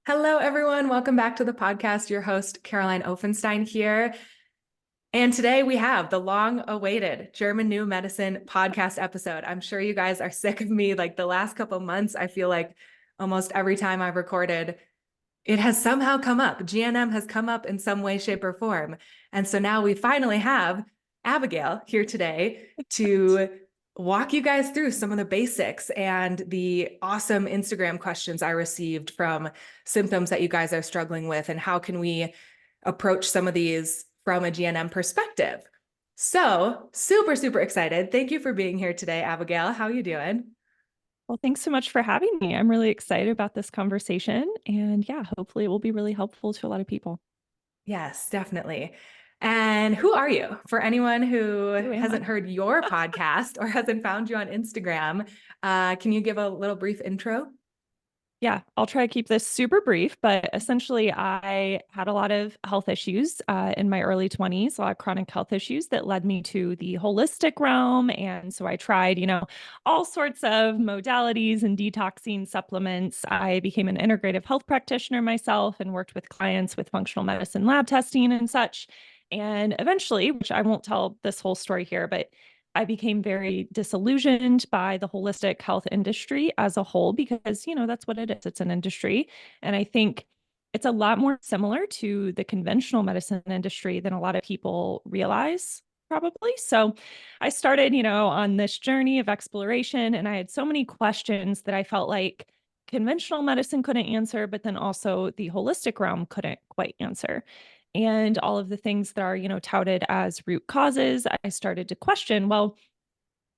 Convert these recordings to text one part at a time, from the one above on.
Hello, everyone. Welcome back to the podcast. Your host, Caroline Offenstein here. And today we have the long-awaited German New Medicine podcast episode. I'm sure you guys are sick of me. Like the last couple of months, I feel like almost every time I've recorded, it has somehow come up. GNM has come up in some way, shape, or form. And so now we finally have Abigail here today to walk you guys through some of the basics and the awesome Instagram questions I received from symptoms that you guys are struggling with, and how can we approach some of these from a GNM perspective. So super, super excited. Thank you for being here today, Abigail. How are you doing? Well, thanks so much for having me. I'm really excited about this conversation. And yeah, hopefully it will be really helpful to a lot of people. Yes, definitely. And who are you? For anyone who Who am hasn't I? heard your podcast or hasn't found you on Instagram, can you give a little brief intro? Yeah, I'll try to keep this super brief, but essentially, I had a lot of health issues in my early 20s, a lot of chronic health issues that led me to the holistic realm. And so I tried, all sorts of modalities and detoxing supplements. I became an integrative health practitioner myself and worked with clients with functional medicine lab testing and such. And eventually, which I won't tell this whole story here, but I became very disillusioned by the holistic health industry as a whole because, that's what it is. It's an industry. And I think it's a lot more similar to the conventional medicine industry than a lot of people realize, probably. So I started, on this journey of exploration, and I had so many questions that I felt like conventional medicine couldn't answer, but then also the holistic realm couldn't quite answer. And all of the things that are, touted as root causes, I started to question, well,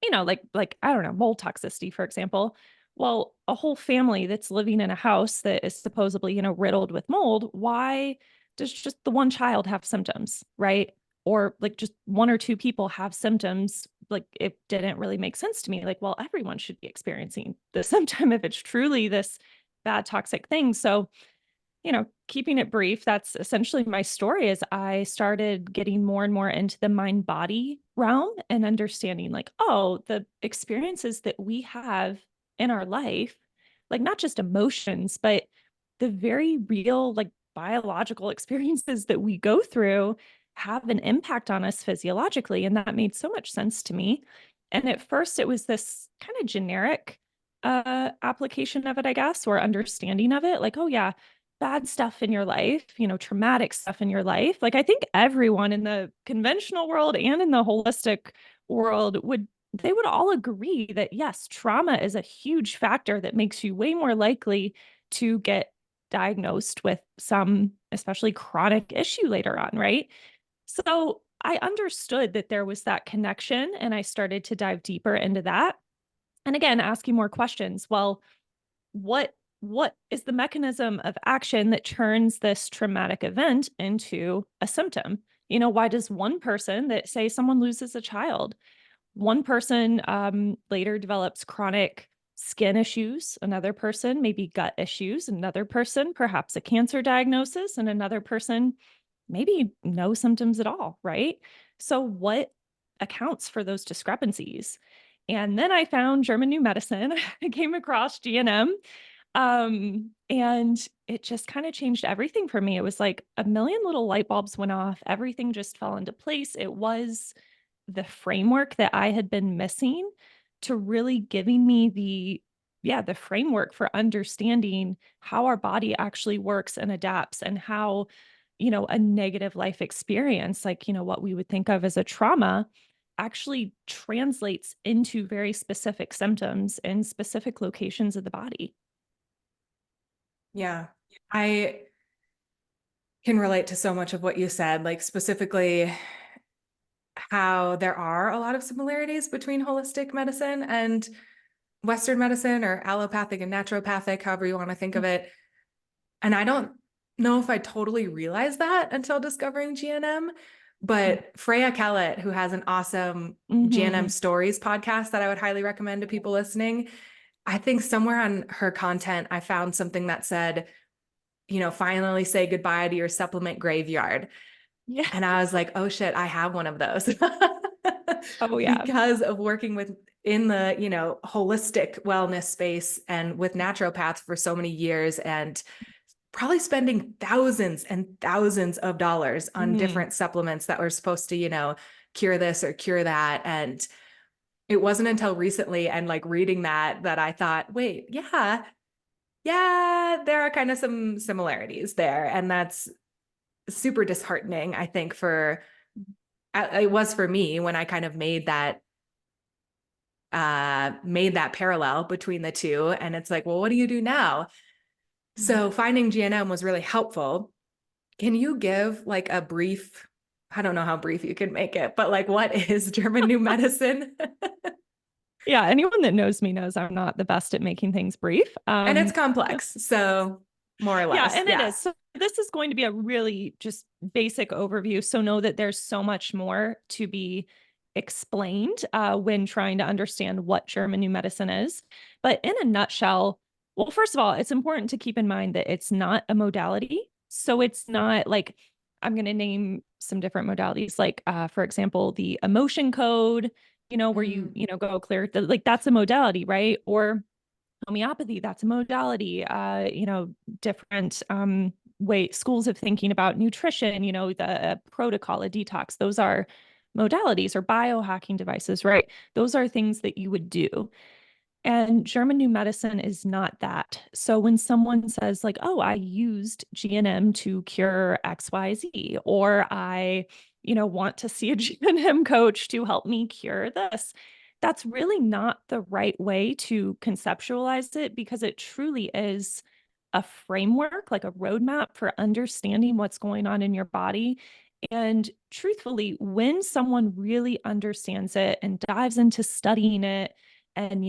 like I don't know, mold toxicity, for example. Well, a whole family that's living in a house that is supposedly, riddled with mold, why does just the one child have symptoms, right? Or like just one or two people have symptoms? Like it didn't really make sense to me. Like, well, everyone should be experiencing the symptom if it's truly this bad toxic thing. So keeping it brief, that's essentially my story. Is I started getting more and more into the mind body realm and understanding like, oh, the experiences that we have in our life, like not just emotions, but the very real, like biological experiences that we go through have an impact on us physiologically. And that made so much sense to me. And at first it was this kind of generic application of it, I guess, or understanding of it. Like, oh yeah, bad stuff in your life, traumatic stuff in your life. Like I think everyone in the conventional world and in the holistic world they would all agree that yes, trauma is a huge factor that makes you way more likely to get diagnosed with some especially chronic issue later on, right? So I understood that there was that connection and I started to dive deeper into that. And again, asking more questions. Well, what is the mechanism of action that turns this traumatic event into a symptom? Why does one person that say someone loses a child, one person later develops chronic skin issues, another person maybe gut issues, another person perhaps a cancer diagnosis, and another person maybe no symptoms at all, right? So what accounts for those discrepancies? And then I found German New Medicine. I came across GNM, and it just kind of changed everything for me. It was like a million little light bulbs went off. Everything just fell into place. It was the framework that I had been missing to really giving me the framework for understanding how our body actually works and adapts, and how, a negative life experience, like, what we would think of as a trauma, actually translates into very specific symptoms in specific locations of the body. Yeah, I can relate to so much of what you said, like specifically how there are a lot of similarities between holistic medicine and Western medicine, or allopathic and naturopathic, however you want to think of it. And I don't know if I totally realized that until discovering GNM, but Freya Kellett, who has an awesome GNM Mm-hmm. Stories podcast that I would highly recommend to people listening, I think somewhere on her content, I found something that said, finally say goodbye to your supplement graveyard. Yeah. And I was like, oh shit, I have one of those Oh, yeah. because of working in the, holistic wellness space and with naturopaths for so many years, and probably spending thousands and thousands of dollars on different supplements that were supposed to, cure this or cure that. And it wasn't until recently and like reading that I thought, wait, yeah, there are kind of some similarities there. And that's super disheartening, I think, it was for me when I kind of made that parallel between the two. And it's like, well, what do you do now? So finding GNM was really helpful. Can you give like a brief, I don't know how brief you can make it, but like, what is German New Medicine? Yeah, anyone that knows me knows I'm not the best at making things brief. And it's complex, so more or less. Yeah, and it is. So this is going to be a really just basic overview. So know that there's so much more to be explained when trying to understand what German New Medicine is. But in a nutshell, well, first of all, it's important to keep in mind that it's not a modality. So it's not like, I'm going to name some different modalities, like, for example, the emotion code, where you go clear, like that's a modality, right? Or homeopathy, that's a modality. Different schools of thinking about nutrition, the protocol, a detox, those are modalities, or biohacking devices, right? Those are things that you would do. And German New Medicine is not that. So when someone says like, oh, I used GNM to cure XYZ, or I, want to see a GNM coach to help me cure this, that's really not the right way to conceptualize it, because it truly is a framework, like a roadmap for understanding what's going on in your body. And truthfully, when someone really understands it and dives into studying it and,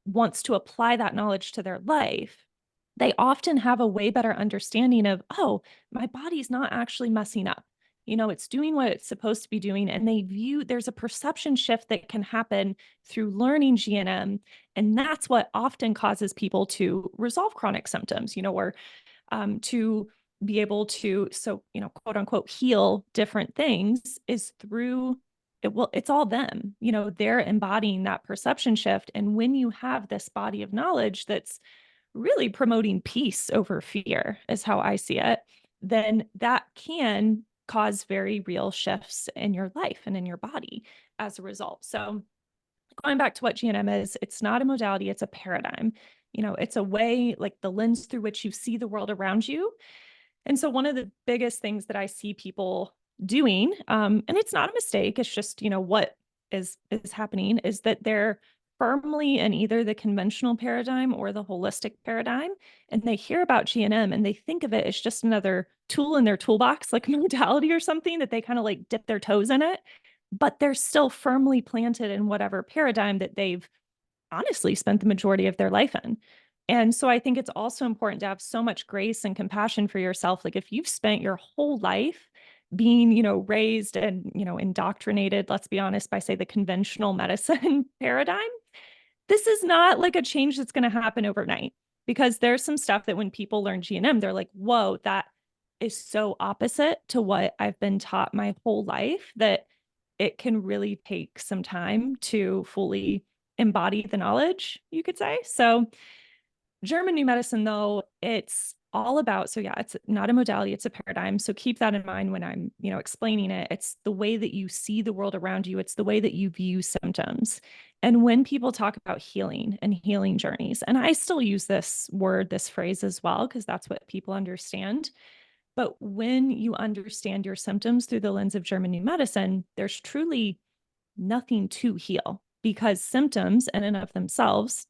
wants to apply that knowledge to their life, they often have a way better understanding of, oh, my body's not actually messing up. It's doing what it's supposed to be doing. And there's a perception shift that can happen through learning GNM. And that's what often causes people to resolve chronic symptoms, or to be able to, quote unquote, heal different things is through it. Well, it's all them, they're embodying that perception shift. And when you have this body of knowledge that's really promoting peace over fear, is how I see it, then that can cause very real shifts in your life and in your body as a result. So going back to what GNM is, it's not a modality, it's a paradigm. It's a way, like the lens through which you see the world around you. And so one of the biggest things that I see people doing, and it's not a mistake, it's just, what is happening, is that they're firmly in either the conventional paradigm or the holistic paradigm. And they hear about GNM and they think of it as just another tool in their toolbox, like a modality or something that they kind of like dip their toes in it. But they're still firmly planted in whatever paradigm that they've honestly spent the majority of their life in. And so I think it's also important to have so much grace and compassion for yourself. Like if you've spent your whole life being, raised and, indoctrinated, let's be honest, by say the conventional medicine paradigm, this is not like a change that's going to happen overnight, because there's some stuff that when people learn GNM, they're like, whoa, that is so opposite to what I've been taught my whole life, that it can really take some time to fully embody the knowledge, you could say. So German New Medicine, though, it's all about, so yeah, it's not a modality, it's a paradigm. So keep that in mind when I'm, explaining it. It's the way that you see the world around you. It's the way that you view symptoms. And when people talk about healing and healing journeys, and I still use this word, this phrase as well, because that's what people understand. But when you understand your symptoms through the lens of German New Medicine, there's truly nothing to heal, because symptoms in and of themselves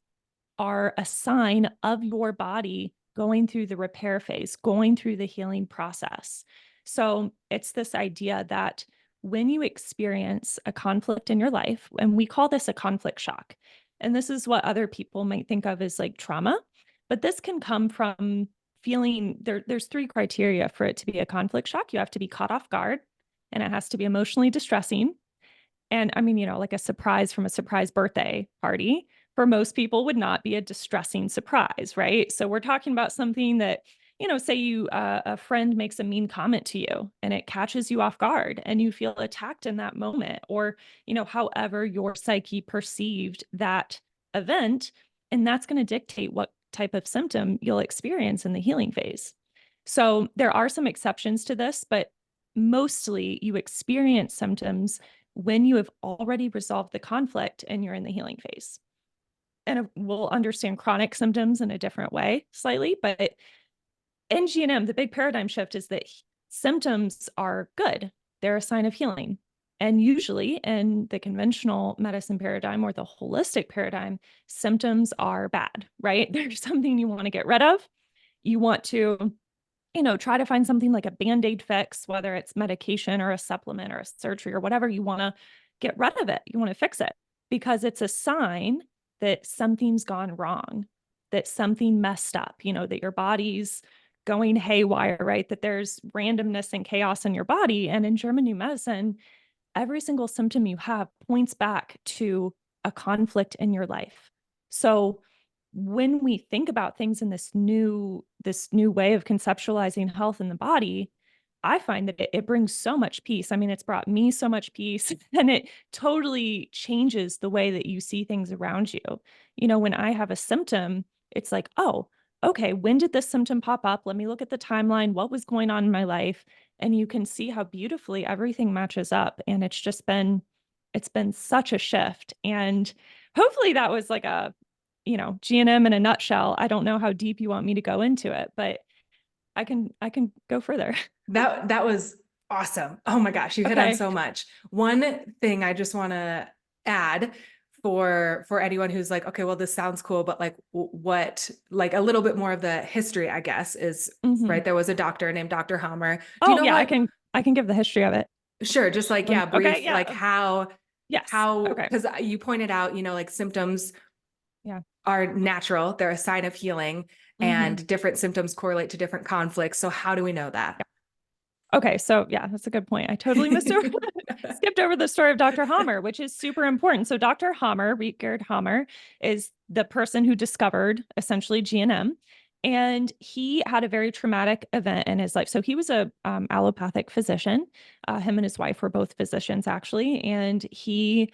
are a sign of your body going through the repair phase, going through the healing process. So it's this idea that when you experience a conflict in your life, and we call this a conflict shock, and this is what other people might think of as like trauma, but this can come from feeling there's three criteria for it to be a conflict shock. You have to be caught off guard, and it has to be emotionally distressing. And I mean, like a surprise from a surprise birthday party for most people would not be a distressing surprise, right? So we're talking about something that, say a friend makes a mean comment to you and it catches you off guard and you feel attacked in that moment, or, however your psyche perceived that event. And that's going to dictate what type of symptom you'll experience in the healing phase. So there are some exceptions to this, but mostly you experience symptoms when you have already resolved the conflict and you're in the healing phase. And we'll understand chronic symptoms in a different way slightly, but in GNM, the big paradigm shift is that symptoms are good. They're a sign of healing. And usually in the conventional medicine paradigm or the holistic paradigm, symptoms are bad, right? There's something you want to get rid of. You want to, try to find something like a Band-Aid fix, whether it's medication or a supplement or a surgery or whatever. You want to get rid of it. You want to fix it because it's a sign that something's gone wrong, that something messed up, that your body's going haywire, right? That there's randomness and chaos in your body. And in German New Medicine, every single symptom you have points back to a conflict in your life. So when we think about things in this new way of conceptualizing health in the body, I find that it brings so much peace. I mean, it's brought me so much peace, and it totally changes the way that you see things around you. When I have a symptom, it's like, oh, okay, when did this symptom pop up? Let me look at the timeline. What was going on in my life? And you can see how beautifully everything matches up. And it's been such a shift. And hopefully that was like a, GNM in a nutshell. I don't know how deep you want me to go into it, but I can go further. That was awesome. Oh my gosh, you hit on so much. One thing I just want to add for anyone who's like, okay, well, this sounds cool, but like what, like a little bit more of the history, I guess, is right. There was a doctor named Dr. Hammer. Do you know I can give the history of it. Sure. Just like, yeah, brief, okay, yeah. like how, okay. because you pointed out, like symptoms are natural. They're a sign of healing and different symptoms correlate to different conflicts. So how do we know that? Okay. So yeah, that's a good point. I totally skipped over the story of Dr. Hammer, which is super important. So Dr. Hammer, Rietgerd Hammer, is the person who discovered essentially GNM. And he had a very traumatic event in his life. So he was a allopathic physician. Him and his wife were both physicians, actually. And he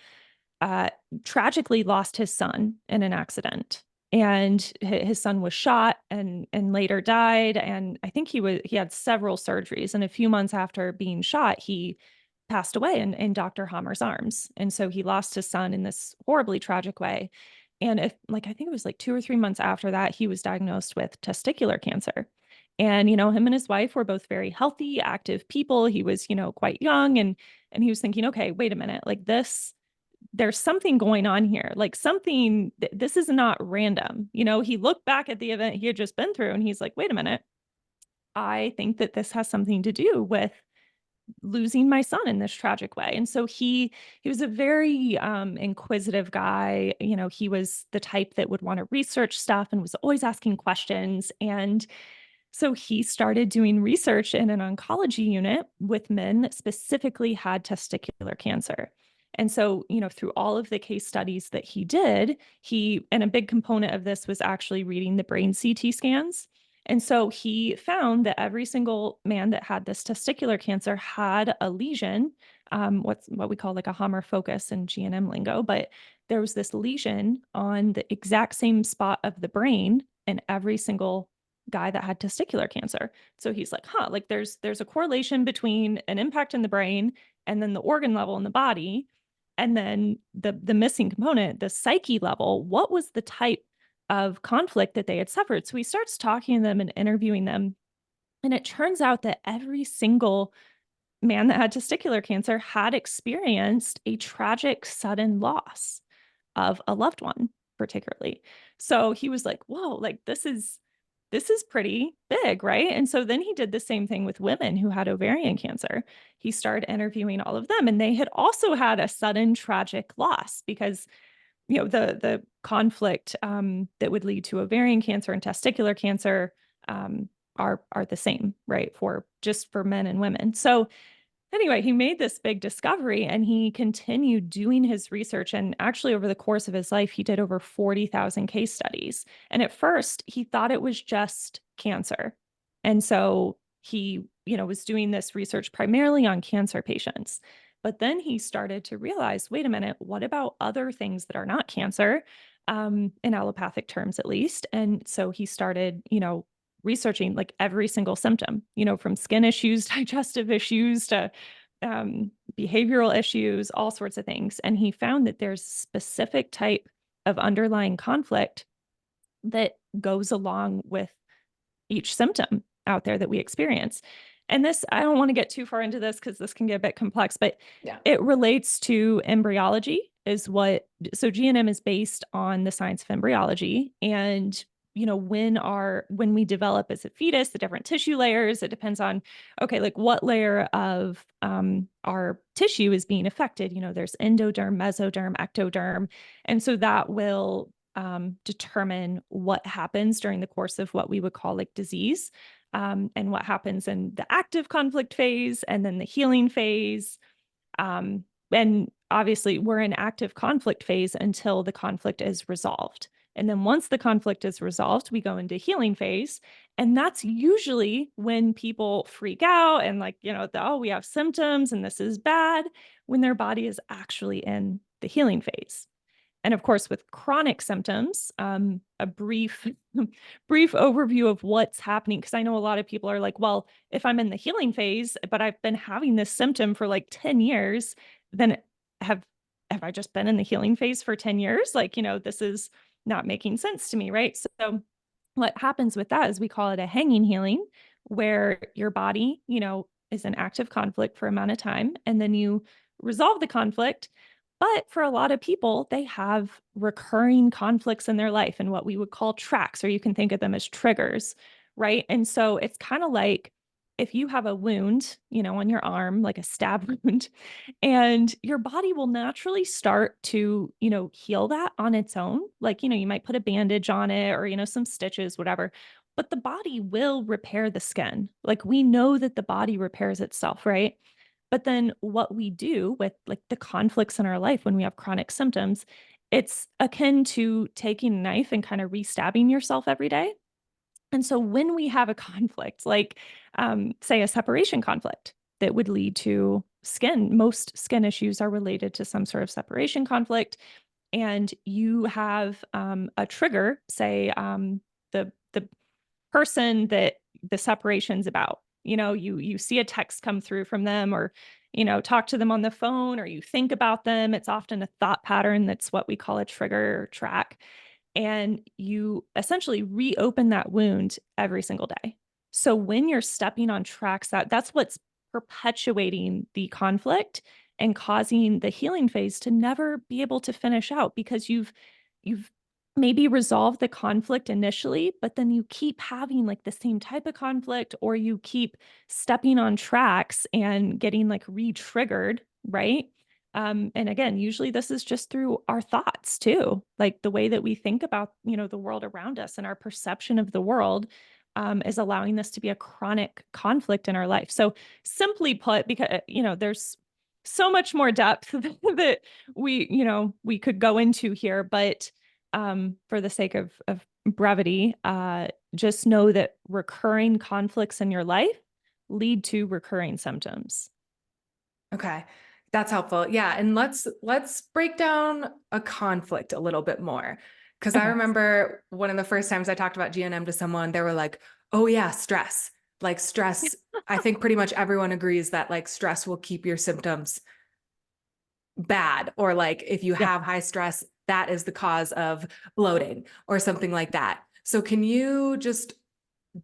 tragically lost his son in an accident. And his son was shot and later died. And I think he had several surgeries. And a few months after being shot, he passed away in Dr. Hammer's arms. And so he lost his son in this horribly tragic way. And I think it was like 2 or 3 months after that, he was diagnosed with testicular cancer. And, him and his wife were both very healthy, active people. He was, quite young and he was thinking, okay, wait a minute, like there's something going on here, like this is not random. He looked back at the event he had just been through and he's like, wait a minute, I think that this has something to do with losing my son in this tragic way. And so he was a very inquisitive guy. He was the type that would want to research stuff and was always asking questions. And so he started doing research in an oncology unit with men that specifically had testicular cancer. And so, through all of the case studies that he did, and a big component of this was actually reading the brain CT scans. And so he found that every single man that had this testicular cancer had a lesion, what we call like a Hammer focus in GNM lingo, but there was this lesion on the exact same spot of the brain in every single guy that had testicular cancer. So he's like, like there's a correlation between an impact in the brain and then the organ level in the body. And then the missing component, the psyche level, what was the type of conflict that they had suffered? So he starts talking to them and interviewing them. And it turns out that every single man that had testicular cancer had experienced a tragic sudden loss of a loved one, particularly. So he was like, whoa, like this is pretty big, right? And so then he did the same thing with women who had ovarian cancer. He started interviewing all of them, and they had also had a sudden tragic loss because, the conflict that would lead to ovarian cancer and testicular cancer are the same, right? For men and women. So anyway, he made this big discovery and he continued doing his research. And actually, over the course of his life, he did over 40,000 case studies. And at first, he thought it was just cancer. And so he, was doing this research primarily on cancer patients. But then he started to realize, wait a minute, what about other things that are not cancer, in allopathic terms, at least? And so he started, researching like every single symptom, from skin issues, digestive issues to behavioral issues, all sorts of things. And he found that there's a specific type of underlying conflict that goes along with each symptom out there that we experience. And this, I don't want to get too far into this because this can get a bit complex, but it relates to embryology so GNM is based on the science of embryology. And, when we develop as a fetus, the different tissue layers, it depends on, okay, like what layer of our tissue is being affected. There's endoderm, mesoderm, ectoderm. And so that will determine what happens during the course of what we would call like disease, and what happens in the active conflict phase and then the healing phase. And obviously we're in active conflict phase until the conflict is resolved. And then once the conflict is resolved, we go into healing phase. And that's usually when people freak out and like, oh, we have symptoms and this is bad, when their body is actually in the healing phase. And of course, with chronic symptoms, a brief overview of what's happening, because I know a lot of people are like, well, if I'm in the healing phase, but I've been having this symptom for like 10 years, then have I just been in the healing phase for 10 years? Like, this is not making sense to me, right? So what happens with that is we call it a hanging healing, where your body, is in active conflict for a amount of time, and then you resolve the conflict. But for a lot of people, they have recurring conflicts in their life and what we would call tracks, or you can think of them as triggers, right? And so it's kind of like if you have a wound, on your arm, like a stab wound, and your body will naturally start to, heal that on its own. Like, you might put a bandage on it or, some stitches, whatever, but the body will repair the skin. Like we know that the body repairs itself, right? But then what we do with like the conflicts in our life when we have chronic symptoms, it's akin to taking a knife and kind of re-stabbing yourself every day. And so when we have a conflict, like say a separation conflict that would lead to most skin issues are related to some sort of separation conflict. And you have a trigger, say the person that the separation's about. You see a text come through from them, or talk to them on the phone, or you think about them. It's often a thought pattern that's what we call a trigger track. And you essentially reopen that wound every single day. So when you're stepping on tracks, that's what's perpetuating the conflict and causing the healing phase to never be able to finish out, because you've maybe resolved the conflict initially, but then you keep having like the same type of conflict, or you keep stepping on tracks and getting like re-triggered, right? And again, usually this is just through our thoughts too, like the way that we think about, the world around us, and our perception of the world is allowing this to be a chronic conflict in our life. So simply put, because, there's so much more depth that we could go into here, but for the sake of brevity, just know that recurring conflicts in your life lead to recurring symptoms. Okay. That's helpful. Yeah. And let's break down a conflict a little bit more. Cause I remember one of the first times I talked about GNM to someone, they were like, oh yeah, stress. Like stress. I think pretty much everyone agrees that like stress will keep your symptoms bad, or like if you have high stress, that is the cause of bloating or something like that. So can you just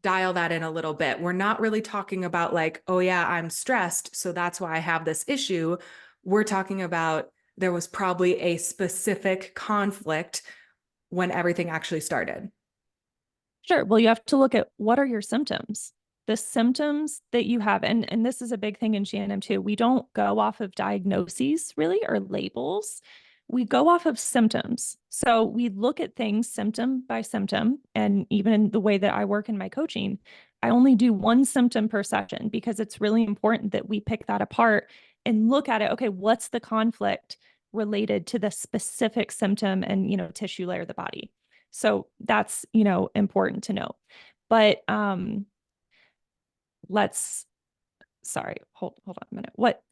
dial that in a little bit? We're not really talking about like, oh yeah, I'm stressed, so that's why I have this issue. We're talking about there was probably a specific conflict when everything actually started. Sure. Well, you have to look at what are your symptoms, the symptoms that you have. And this is a big thing in GNM too. We don't go off of diagnoses really, or labels. We go off of symptoms. So we look at things symptom by symptom. And even in the way that I work in my coaching, I only do one symptom per session, because it's really important that we pick that apart and look at it. Okay, what's the conflict related to the specific symptom and, tissue layer of the body? So that's, important to know. But hold on a minute. What?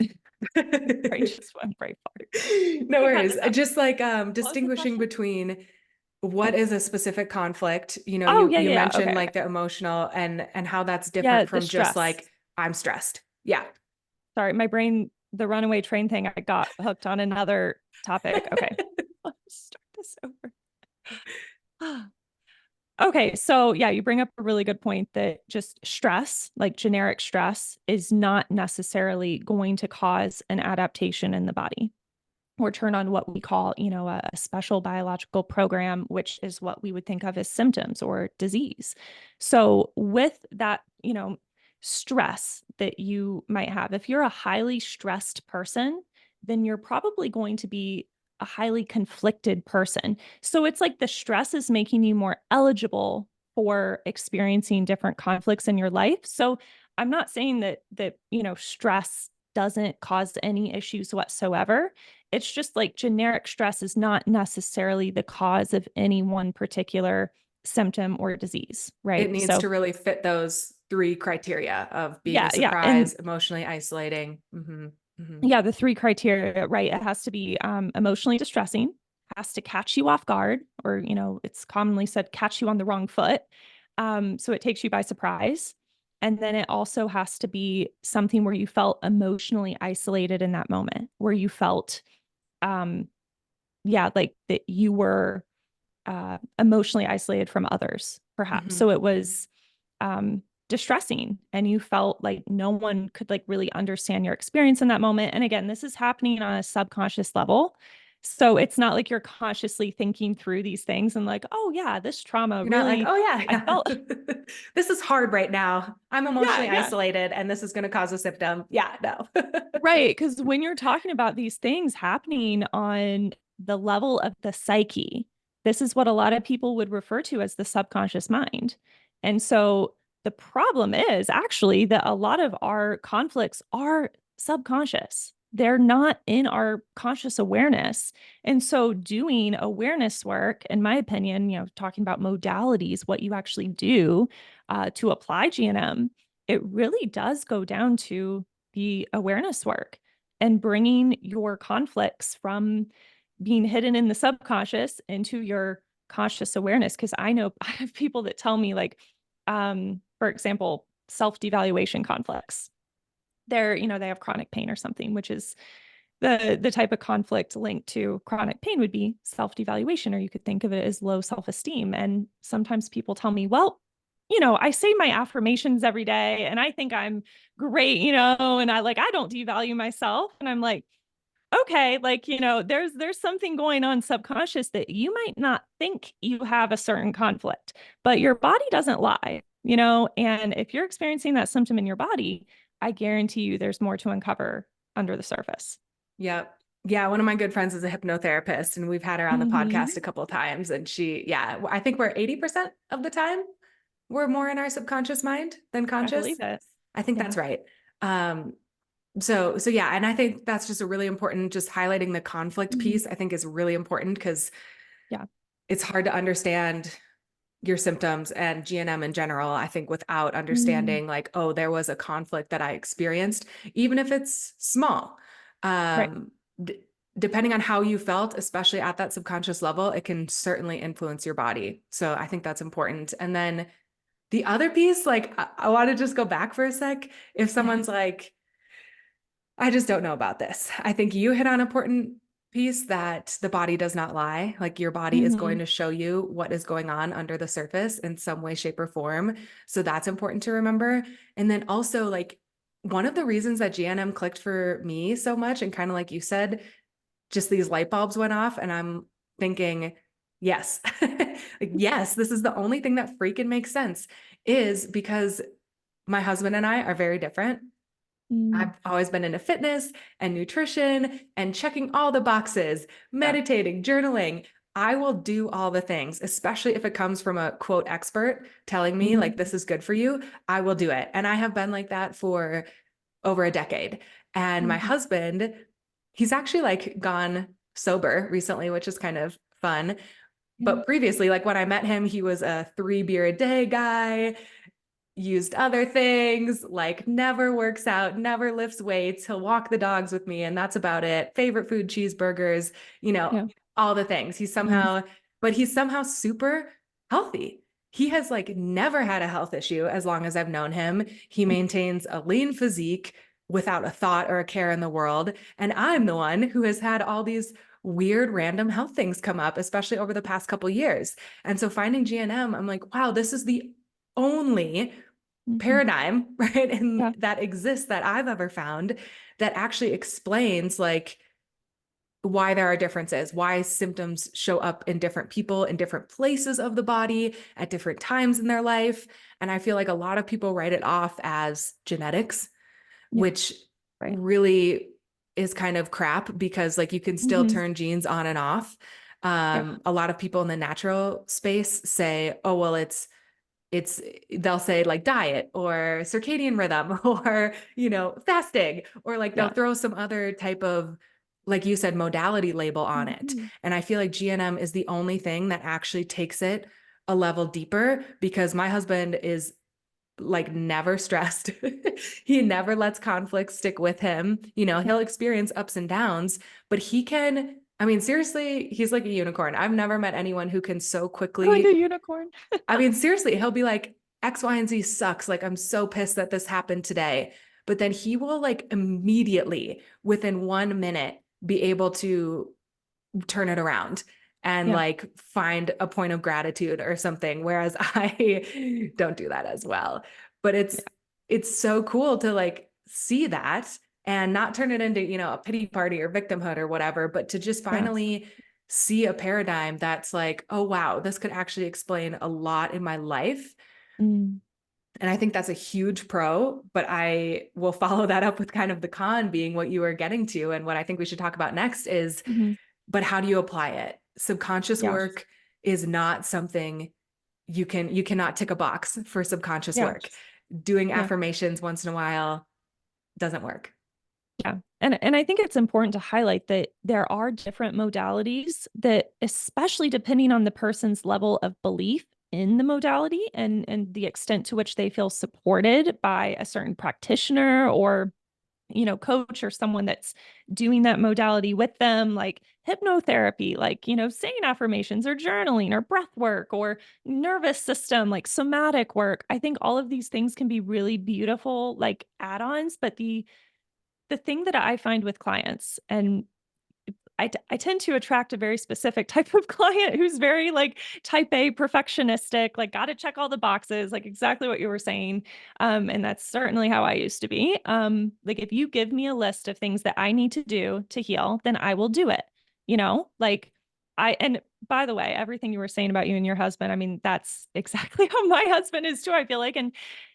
I just went very far. No worries. Just like distinguishing between what is a specific conflict? You know, Oh, you yeah. mentioned Okay. like the emotional and how that's different Yeah, the from just stress. like, I'm stressed. Yeah. Sorry, my brain, the runaway train thing, I got hooked on another topic. Okay. Let's start this over. Okay, so yeah, you bring up a really good point that just stress, like generic stress, is not necessarily going to cause an adaptation in the body or turn on what we call, a special biological program, which is what we would think of as symptoms or disease. So with that, stress that you might have, if you're a highly stressed person, then you're probably going to be a highly conflicted person. So it's like the stress is making you more eligible for experiencing different conflicts in your life. So I'm not saying that stress doesn't cause any issues whatsoever. It's just like generic stress is not necessarily the cause of any one particular symptom or disease, It right? needs So to really fit those three criteria of being a yeah. And surprise, emotionally isolating. yeah, the three criteria, right? It has to be emotionally distressing, has to catch you off guard, or, it's commonly said, catch you on the wrong foot. So it takes you by surprise. And then it also has to be something where you felt emotionally isolated in that moment, where you felt, um, yeah, like that you were emotionally isolated from others, perhaps. hmm So it was distressing and you felt like no one could like really understand your experience in that moment. And again, this is happening on a subconscious level. So it's not like you're consciously thinking through these things and like, oh yeah, this trauma You're not like, really, oh I yeah, felt, yeah. This is hard right now. I'm emotionally yeah. isolated and this is going to cause a symptom. Yeah, no. Right. Because when you're talking about these things happening on the level of the psyche, this is what a lot of people would refer to as the subconscious mind. And so the problem is actually that a lot of our conflicts are subconscious. They're not in our conscious awareness. And so doing awareness work, in my opinion, talking about modalities, what you actually do to apply GNM, it really does go down to the awareness work and bringing your conflicts from being hidden in the subconscious into your conscious awareness. Because I know I have people that tell me, like, for example, self-devaluation conflicts. They have chronic pain or something, which is the type of conflict linked to chronic pain would be self-devaluation, or you could think of it as low self-esteem. And sometimes people tell me, well, I say my affirmations every day and I think I'm great, and I don't devalue myself. And I'm like, okay, like, there's something going on subconscious that you might not think you have a certain conflict, but your body doesn't lie, and if you're experiencing that symptom in your body, I guarantee you there's more to uncover under the surface. Yep. Yeah, one of my good friends is a hypnotherapist and we've had her on the podcast a couple of times and I think we're 80% of the time we're more in our subconscious mind than I conscious. believe it. I think Yeah. that's right. Um, so yeah, and I think that's just a really important, just highlighting the conflict Mhm. piece, I think is really important because Yeah. it's hard to understand your symptoms and GNM in general, I think without Mm. understanding like, oh, there was a conflict that I experienced, even if it's small. Right. Um, Depending on how you felt, especially at that subconscious level, it can certainly influence your body. So I think that's important. And then the other piece, like I want to just go back for a sec. If Yeah. someone's like, I just don't know about this. I think you hit on an important piece that the body does not lie. Like your body is going Mhm. to show you what is going on under the surface in some way, shape, or form. So that's important to remember. And then also, like, one of the reasons that GNM clicked for me so much, and kind of like you said, just these light bulbs went off, and I'm thinking, yes, like, yes, this is the only thing that freaking makes sense, is because my husband and I are very different. Mm. I've always been into fitness and nutrition and checking all the boxes, Yeah. meditating, journaling. I will do all the things, especially if it comes from a quote expert telling me like Mhm. this is good for you. I will do it. And I have been like that for over a decade. And my Mhm. husband, he's actually like gone sober recently, which is kind of fun. Yeah. But previously, like when I met him, he was a 3 beer a day guy, used other things, like never works out, never lifts weights. He'll walk the dogs with me, and that's about it. Favorite food, cheeseburgers, you know, Yeah. all the things. He's Mhm. somehow but he's somehow super healthy. He has like never had a health issue as long as I've known him. He maintains a lean physique without a thought or a care in the world. And I'm the one who has had all these weird random health things come up, especially over the past couple of years. And so finding GNM, I'm like, wow, this is the only paradigm, right? And Yeah. that exists that I've ever found that actually explains like why there are differences, why symptoms show up in different people in different places of the body at different times in their life. And I feel like a lot of people write it off as genetics, Yeah. which Right. really is kind of crap because like you can still turn genes on and off. Yeah. A lot of people in the natural space say, oh, well, they'll say like diet or circadian rhythm or, fasting, or like they'll Yeah. throw some other type of, like you said, modality label on it. And I feel like GNM is the only thing that actually takes it a level deeper because my husband is like never stressed. He never lets conflicts stick with him. He'll experience ups and downs, but I mean, seriously, he's like a unicorn. I've never met anyone who can so Like a quickly, unicorn. I mean, seriously, he'll be like, X, Y, and Z sucks. Like, I'm so pissed that this happened today. But then he will like immediately within 1 minute be able to turn it around and Yeah. like find a point of gratitude or something. Whereas I don't do that as well. But it's so cool to like see that and not turn it into, a pity party or victimhood or whatever, but to just Yeah. finally see a paradigm that's like, oh, wow, this could actually explain a lot in my life. Mm. And I think that's a huge pro, but I will follow that up with kind of the con being what you were getting to. And what I think we should talk about next is, but how do you apply it? Subconscious Yeah. work is not something you cannot tick a box for subconscious Yeah. work. Doing Yeah. affirmations once in a while doesn't work. Yeah. And I think it's important to highlight that there are different modalities that, especially depending on the person's level of belief in the modality and the extent to which they feel supported by a certain practitioner or coach or someone that's doing that modality with them, like hypnotherapy, like, saying affirmations or journaling or breath work or nervous system, like somatic work. I think all of these things can be really beautiful, like add-ons, but the thing that I find with clients, and I tend to attract a very specific type of client who's very like type A perfectionistic, like got to check all the boxes, like exactly what you were saying. And that's certainly how I used to be. Like if you give me a list of things that I need to do to heal, then I will do it. Like and by the way, everything you were saying about you and your husband, I mean, that's exactly how my husband is too, I feel like. And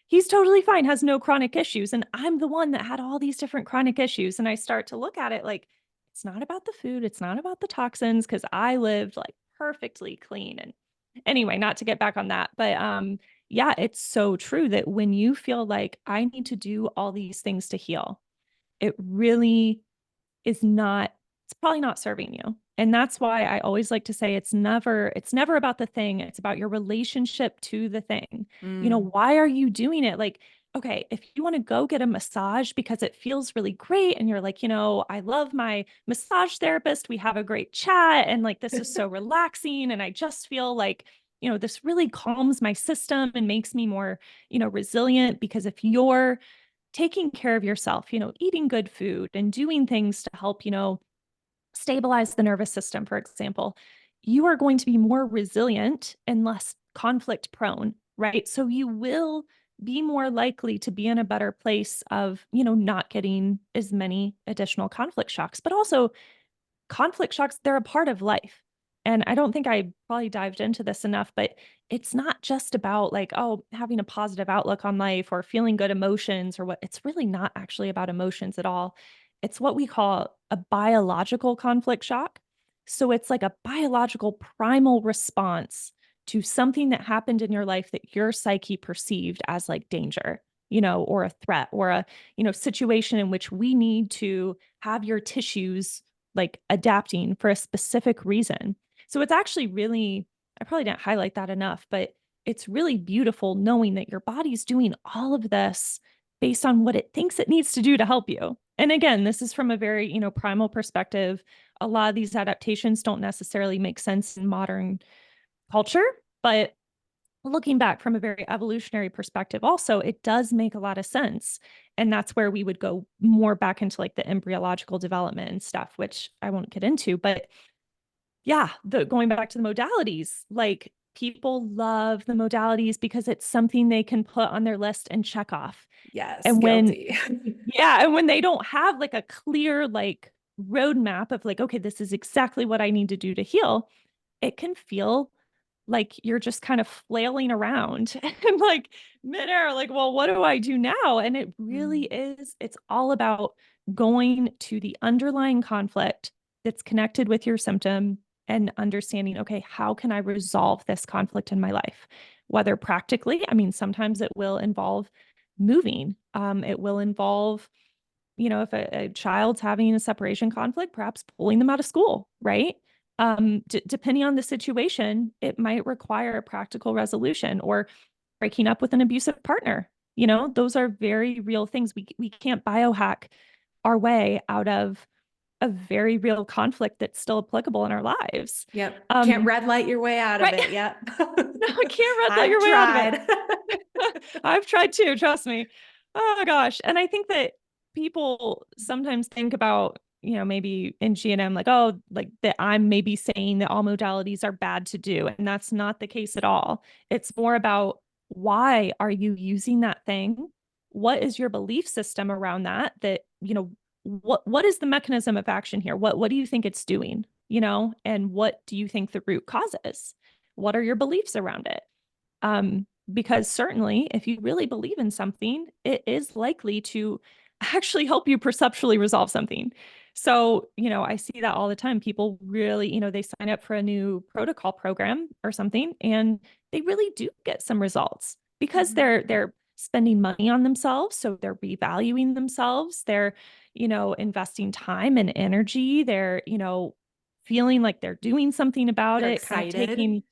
he's totally fine, has no chronic issues. And I'm the one that had all these different chronic issues. And I start to look at it like, it's not about the food. It's not about the toxins because I lived like perfectly clean. And anyway, not to get back on that, but yeah, it's so true that when you feel like I need to do all these things to heal, it really is not, it's probably not serving you. And that's why I always like to say it's never about the thing. It's about your relationship to the thing. Why are you doing it? Like, okay, if you want to go get a massage because it feels really great and you're like, I love my massage therapist. We have a great chat and like this is so relaxing. And I just feel like, this really calms my system and makes me more, resilient because if you're taking care of yourself, eating good food and doing things to help, stabilize the nervous system, for example, you are going to be more resilient and less conflict prone, right? So you will be more likely to be in a better place of, not getting as many additional conflict shocks, but also conflict shocks, they're a part of life. And I don't think I probably dived into this enough, but it's not just about like, oh, having a positive outlook on life or feeling good emotions or what. It's really not actually about emotions at all. It's what we call a biological conflict shock. So it's like a biological primal response to something that happened in your life that your psyche perceived as like danger, or a threat or a, situation in which we need to have your tissues like adapting for a specific reason. So it's actually really, I probably didn't highlight that enough, but it's really beautiful knowing that your body's doing all of this based on what it thinks it needs to do to help you. And again, this is from a very, primal perspective a lot of these adaptations don't necessarily make sense in modern culture, but looking back from a very evolutionary perspective, also, it does make a lot of sense. And that's where we would go more back into like the embryological development and stuff, which I won't get into. But yeah, going back to the modalities, like people love the modalities because it's something they can put on their list and check off. Yes, And when, guilty. yeah, and when they don't have like a clear like roadmap of like, okay, this is exactly what I need to do to heal, it can feel like you're just kind of flailing around and like midair, like, well, what do I do now? And it really is, it's all about going to the underlying conflict that's connected with your symptom and understanding, okay, how can I resolve this conflict in my life? Whether practically, I mean, sometimes it will involve moving. It will involve, if a child's having a separation conflict, perhaps pulling them out of school, right? Depending on the situation, it might require a practical resolution or breaking up with an abusive partner. Those are very real things. We can't biohack our way out of a very real conflict that's still applicable in our lives. Yep. Can't red light your way out of Right. it. Yep. No, I can't red light I've your way out of tried. it. I've tried too, trust me. Oh gosh. And I think that people sometimes think about, maybe in G&M, like, oh, like that I'm maybe saying that all modalities are bad to do. And that's not the case at all. It's more about why are you using that thing? What is your belief system around that, what is the mechanism of action here? What do you think it's doing? And what do you think the root cause is? What are your beliefs around it? Because certainly if you really believe in something, it is likely to actually help you perceptually resolve something. So, I see that all the time. People really, they sign up for a new protocol program or something, and they really do get some results because they're spending money on themselves. So they're revaluing themselves. They're, investing time and energy. They're, feeling like they're doing something about They're it, kind of excited.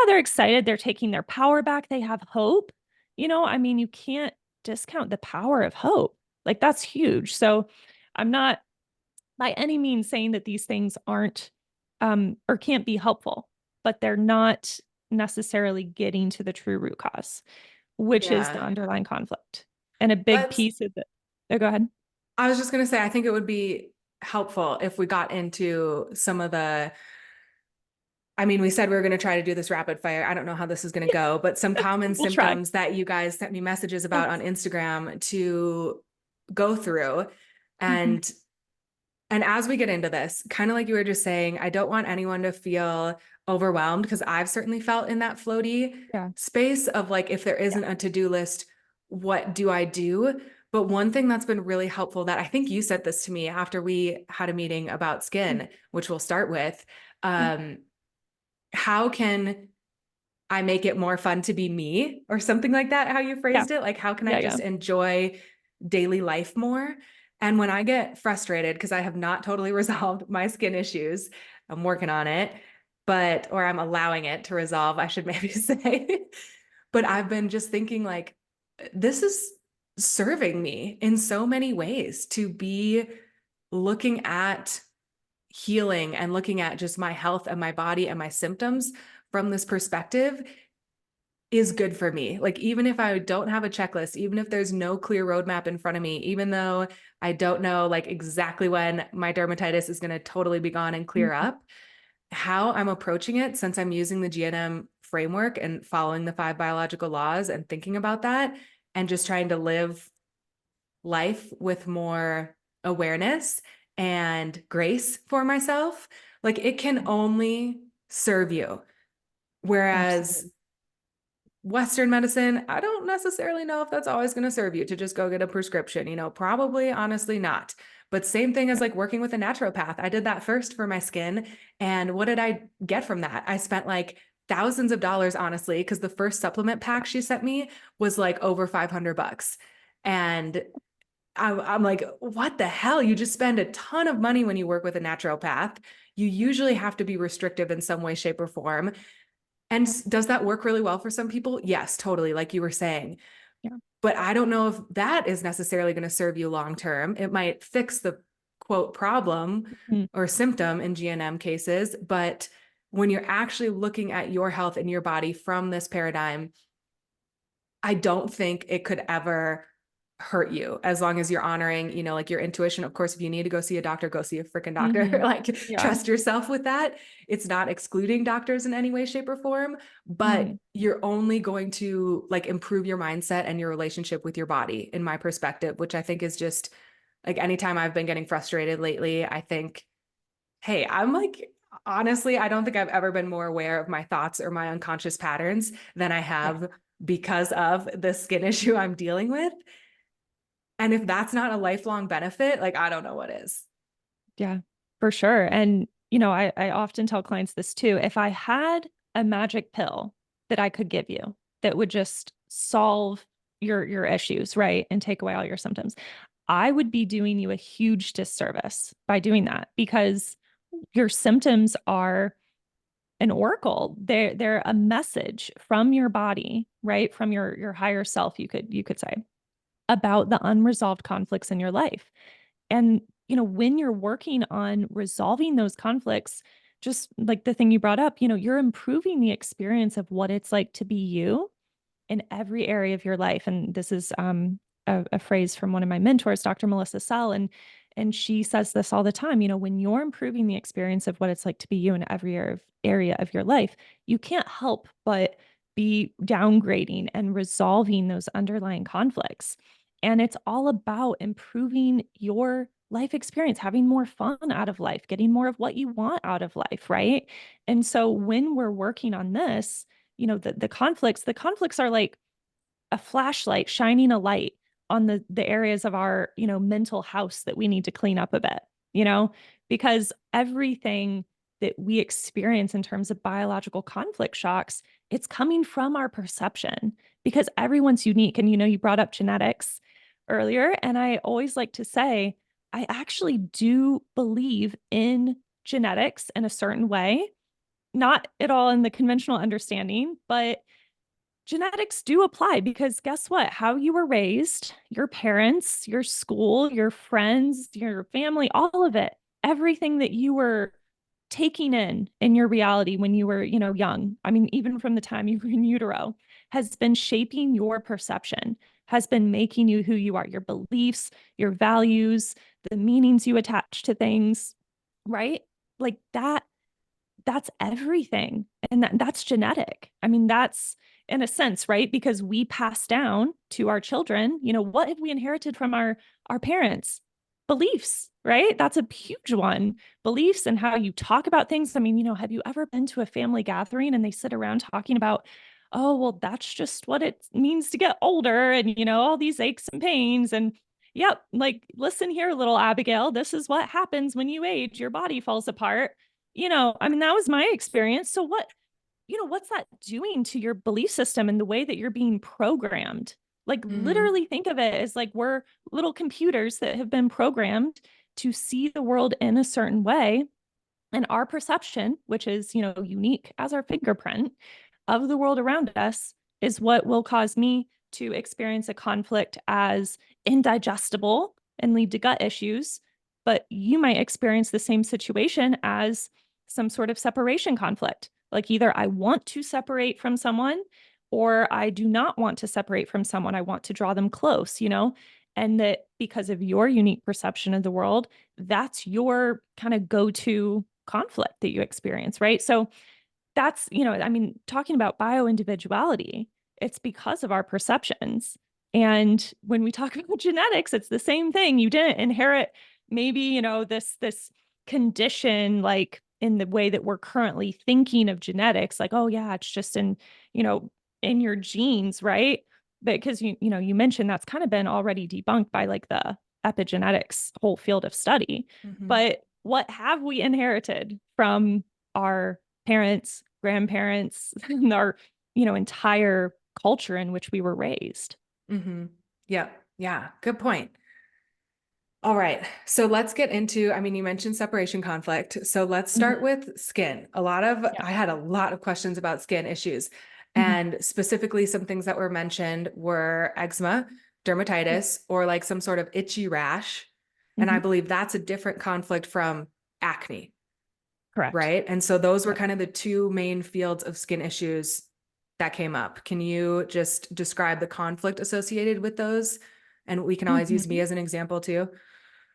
they're excited. They're taking their power back. They have hope. I mean, you can't discount the power of hope. Like that's huge. So I'm not by any means saying that these things aren't or can't be helpful, but they're not necessarily getting to the true root cause, which is the Yeah. underlying conflict. And a big Let's, piece of it. Oh, go ahead. I was just going to say, I think it would be helpful if we got into some of I mean, we said we were going to try to do this rapid fire. I don't know how this is going to go, but some common We'll try. symptoms that you guys sent me messages about on Yes. Instagram to go through. Mhm. And as we get into this, kind of like you were just saying, I don't want anyone to feel overwhelmed because I've certainly felt in that floaty Yeah. space of like, if there isn't a to-do list, what do I do? But one thing that's been really helpful that I think you said this to me after we had a meeting about Mm. skin, which we'll start with, Yeah. how can I make it more fun to be me or something like that, how you Yeah. phrased it? Like, how can I Yeah. Yeah. just enjoy daily life more? And when I get frustrated, because I have not totally resolved my skin issues, I'm working on it, or I'm allowing it to resolve, I should maybe say. But I've been just thinking like, this is serving me in so many ways to be looking at healing and looking at just my health and my body and my symptoms from this perspective is good for me. Like, even if I don't have a checklist, even if there's no clear roadmap in front of me, even though I don't know like exactly when my dermatitis is going to totally be gone and clear Mhm. up, how I'm approaching it, since I'm using the GNM framework and following the 5 biological laws and thinking about that and just trying to live life with more awareness and grace for myself, like it can only serve you. Whereas Absolutely. Western medicine, I don't necessarily know if that's always going to serve you to just go get a prescription, probably honestly not. But same thing as like working with a naturopath. I did that first for my skin. And what did I get from that? I spent like thousands of dollars, honestly, because the first supplement pack she sent me was like over $500. And I'm like, what the hell? You just spend a ton of money when you work with a naturopath. You usually have to be restrictive in some way, shape, or form. And does that work really well for some people? Yes, totally. Like you were saying. Yeah. But I don't know if that is necessarily going to serve you long term. It might fix the quote problem Mhm. or symptom in GNM cases. But when you're actually looking at your health and your body from this paradigm, I don't think it could ever hurt you as long as you're honoring, you know, like your intuition. Of course, if you need to go see a doctor, go see a freaking doctor. Mhm. Like, Yeah. trust yourself with that. It's not excluding doctors in any way, shape, or form, but Mhm. you're only going to like improve your mindset and your relationship with your body, in my perspective, which I think is just like anytime I've been getting frustrated lately, I think, hey, I'm like, honestly, I don't think I've ever been more aware of my thoughts or my unconscious patterns than I Yeah. have because of the skin issue I'm dealing with. And if that's not a lifelong benefit, like, I don't know what is. Yeah, for sure. And, I often tell clients this too. If I had a magic pill that I could give you that would just solve your issues, right? And take away all your symptoms, I would be doing you a huge disservice by doing that because your symptoms are an oracle. They're a message from your body, right? From your higher self, you could say, about the unresolved conflicts in your life. And, when you're working on resolving those conflicts, just like the thing you brought up, you're improving the experience of what it's like to be you in every area of your life. And this is a phrase from one of my mentors, Dr. Melissa Sell, and she says this all the time. When you're improving the experience of what it's like to be you in every area of your life, you can't help but be downgrading and resolving those underlying conflicts. And it's all about improving your life experience, having more fun out of life, getting more of what you want out of life, right? And so when we're working on this, the conflicts are like a flashlight shining a light on the areas of our, mental house that we need to clean up a bit, you know, because everything that we experience in terms of biological conflict shocks, it's coming from our perception because everyone's unique. And, you brought up genetics earlier. And I always like to say, I actually do believe in genetics in a certain way, not at all in the conventional understanding, but genetics do apply because guess what? How you were raised, your parents, your school, your friends, your family, all of it, everything that you were taking in your reality when you were, young. I mean, even from the time you were in utero, has been shaping your perception, has been making you who you are, your beliefs, your values, the meanings you attach to things, right? Like that's everything. And that's genetic. I mean, that's in a sense, right? Because we pass down to our children, what have we inherited from our parents? Beliefs, right? That's a huge one. Beliefs and how you talk about things. I mean, have you ever been to a family gathering and they sit around talking about, oh, well, that's just what it means to get older and, all these aches and pains. And yep, like, listen here, little Abigail, this is what happens when you age, your body falls apart. I mean, that was my experience. So what's that doing to your belief system and the way that you're being programmed? Like, Mm-hmm. literally think of it as like we're little computers that have been programmed to see the world in a certain way. And our perception, which is, unique as our fingerprint of the world around us, is what will cause me to experience a conflict as indigestible and lead to gut issues. But you might experience the same situation as some sort of separation conflict. Like either I want to separate from someone or I do not want to separate from someone. I want to draw them close, and that because of your unique perception of the world, that's your kind of go-to conflict that you experience, right? So that's, I mean, talking about bio-individuality, it's because of our perceptions. And when we talk about genetics, it's the same thing. You didn't inherit maybe, this condition like in the way that we're currently thinking of genetics, like, oh yeah, it's just you know, in your genes, right? But because you mentioned that's kind of been already debunked by like the epigenetics whole field of study. Mm-hmm. But what have we inherited from our parents, grandparents, and our, entire culture in which we were raised? Mm-hmm. Yeah. Yeah. Good point. All right. So let's get into, I mean, you mentioned separation conflict. So let's start Mhm. with skin. Yeah. I had a lot of questions about skin issues. Mhm. And specifically, some things that were mentioned were eczema, Yeah. dermatitis, or like some sort of itchy rash. And I Mhm. believe that's a different conflict from acne, Correct. right? And so those were Yep. kind of the two main fields of skin issues that came up. Can you just describe the conflict associated with those? And we can always use me Mhm. as an example too.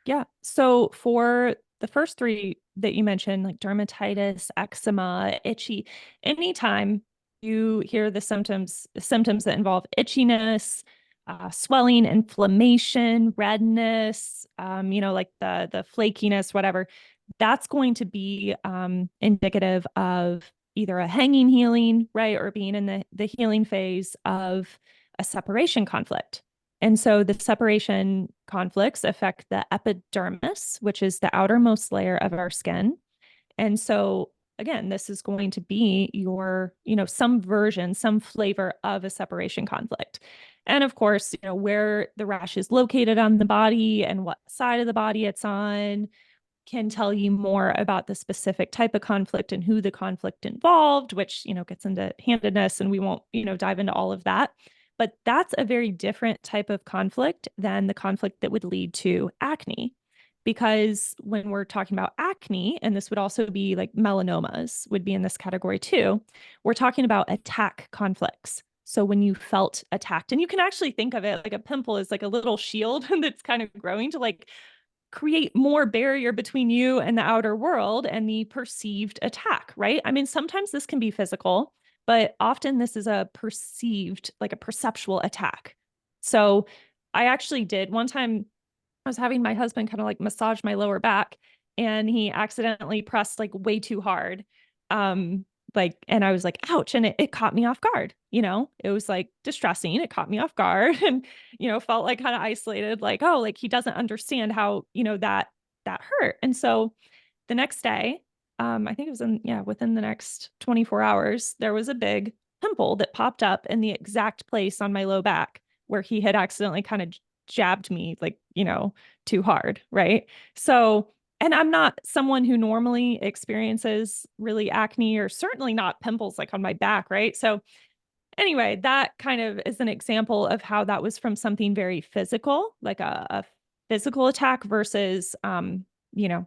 Yeah. So for the first three that you mentioned, like dermatitis, eczema, itchy, anytime you hear the symptoms that involve itchiness, swelling, inflammation, redness, like the flakiness, whatever, that's going to be indicative of either a hanging healing, right, or being in the healing phase of a separation conflict. And so the separation conflicts affect the epidermis, which is the outermost layer of our skin. And so again, this is going to be your, some version, some flavor of a separation conflict. And of course, where the rash is located on the body and what side of the body it's on can tell you more about the specific type of conflict and who the conflict involved, which, gets into handedness, and we won't, dive into all of that. But that's a very different type of conflict than the conflict that would lead to acne. Because when we're talking about acne, and this would also be like melanomas would be in this category too, we're talking about attack conflicts. So when you felt attacked, and you can actually think of it like a pimple is like a little shield that's kind of growing to like create more barrier between you and the outer world and the perceived attack, right? I mean, sometimes this can be physical, but often this is a perceived, like a perceptual attack. So I actually did one time, I was having my husband kind of like massage my lower back, and he accidentally pressed like way too hard. Um, and I was like, ouch. And it caught me off guard. It was like distressing. It caught me off guard and, felt like kind of isolated, like, oh, like he doesn't understand how, that hurt. And so the next day, I think it was within the next 24 hours, there was a big pimple that popped up in the exact place on my low back where he had accidentally kind of jabbed me, like, too hard. Right. So, and I'm not someone who normally experiences really acne or certainly not pimples like on my back. Right. So, anyway, that kind of is an example of how that was from something very physical, like a physical attack versus,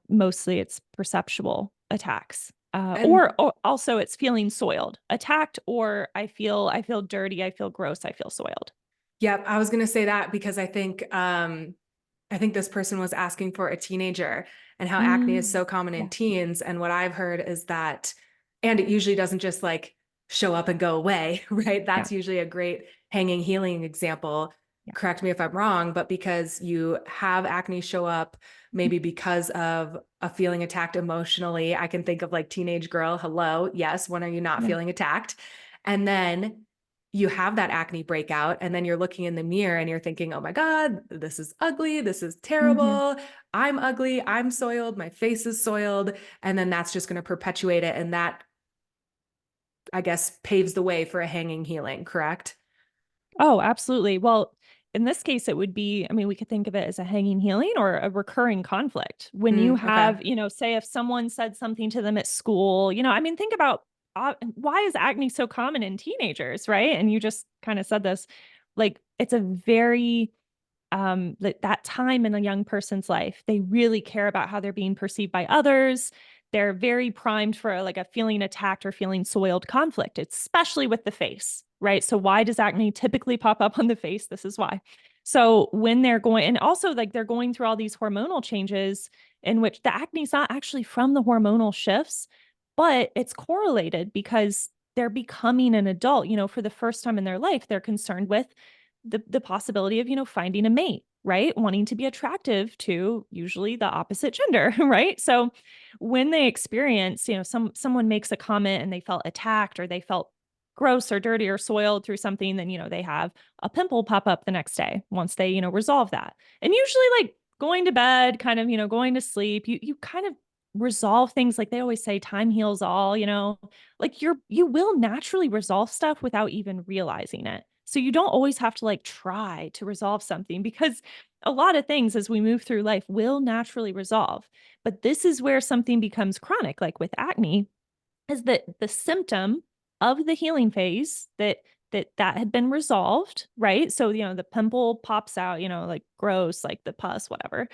mostly it's perceptual attacks. And Or also it's feeling soiled, attacked, or I feel dirty, I feel gross, I feel soiled. yep, I was going to say that because I think this person was asking for a teenager and how acne is Mm, so common in yeah, teens. And what I've heard is that, and it usually doesn't just like show up and go away, right? yeah, That's usually a great hanging healing example. yeah. Correct me if I'm wrong, but because you have acne show up, maybe because of a feeling attacked emotionally, I can think of like teenage girl, hello, yes, when are you not Yeah. feeling attacked? And then you have that acne breakout, and then you're looking in the mirror and you're thinking, oh my God, this is ugly. This is Hmm. terrible. I'm ugly. I'm soiled. My face is soiled. And then that's just going to perpetuate it. And that, I guess, paves the way for a hanging healing, correct? Oh, absolutely. Well, in this case, it would be, I mean, we could think of it as a hanging healing or a recurring conflict. When you Okay. have, say if someone said something to them at school, I mean, think about why is acne so common in teenagers, right? And you just kind of said this, like it's a very that time in a young person's life, they really care about how they're being perceived by others. They're very primed for like a feeling attacked or feeling soiled conflict, especially with the face, right? So why does acne typically pop up on the face? This is why. So when they're going, and also like they're going through all these hormonal changes in which the acne is not actually from the hormonal shifts, but it's correlated because they're becoming an adult, for the first time in their life, they're concerned with the possibility of, finding a mate, right? Wanting to be attractive to usually the opposite gender, right? So when they experience, someone makes a comment and they felt attacked or they felt gross or dirty or soiled through something, then, they have a pimple pop up the next day once they, resolve that. And usually like going to bed, kind of, going to sleep, you kind of resolve things. Like they always say time heals all, like you will naturally resolve stuff without even realizing it. So you don't always have to like try to resolve something because a lot of things as we move through life will naturally resolve. But this is where something becomes chronic, like with acne, is that the symptom of the healing phase that that that had been resolved, right? So, the pimple pops out, like gross, like the pus, whatever.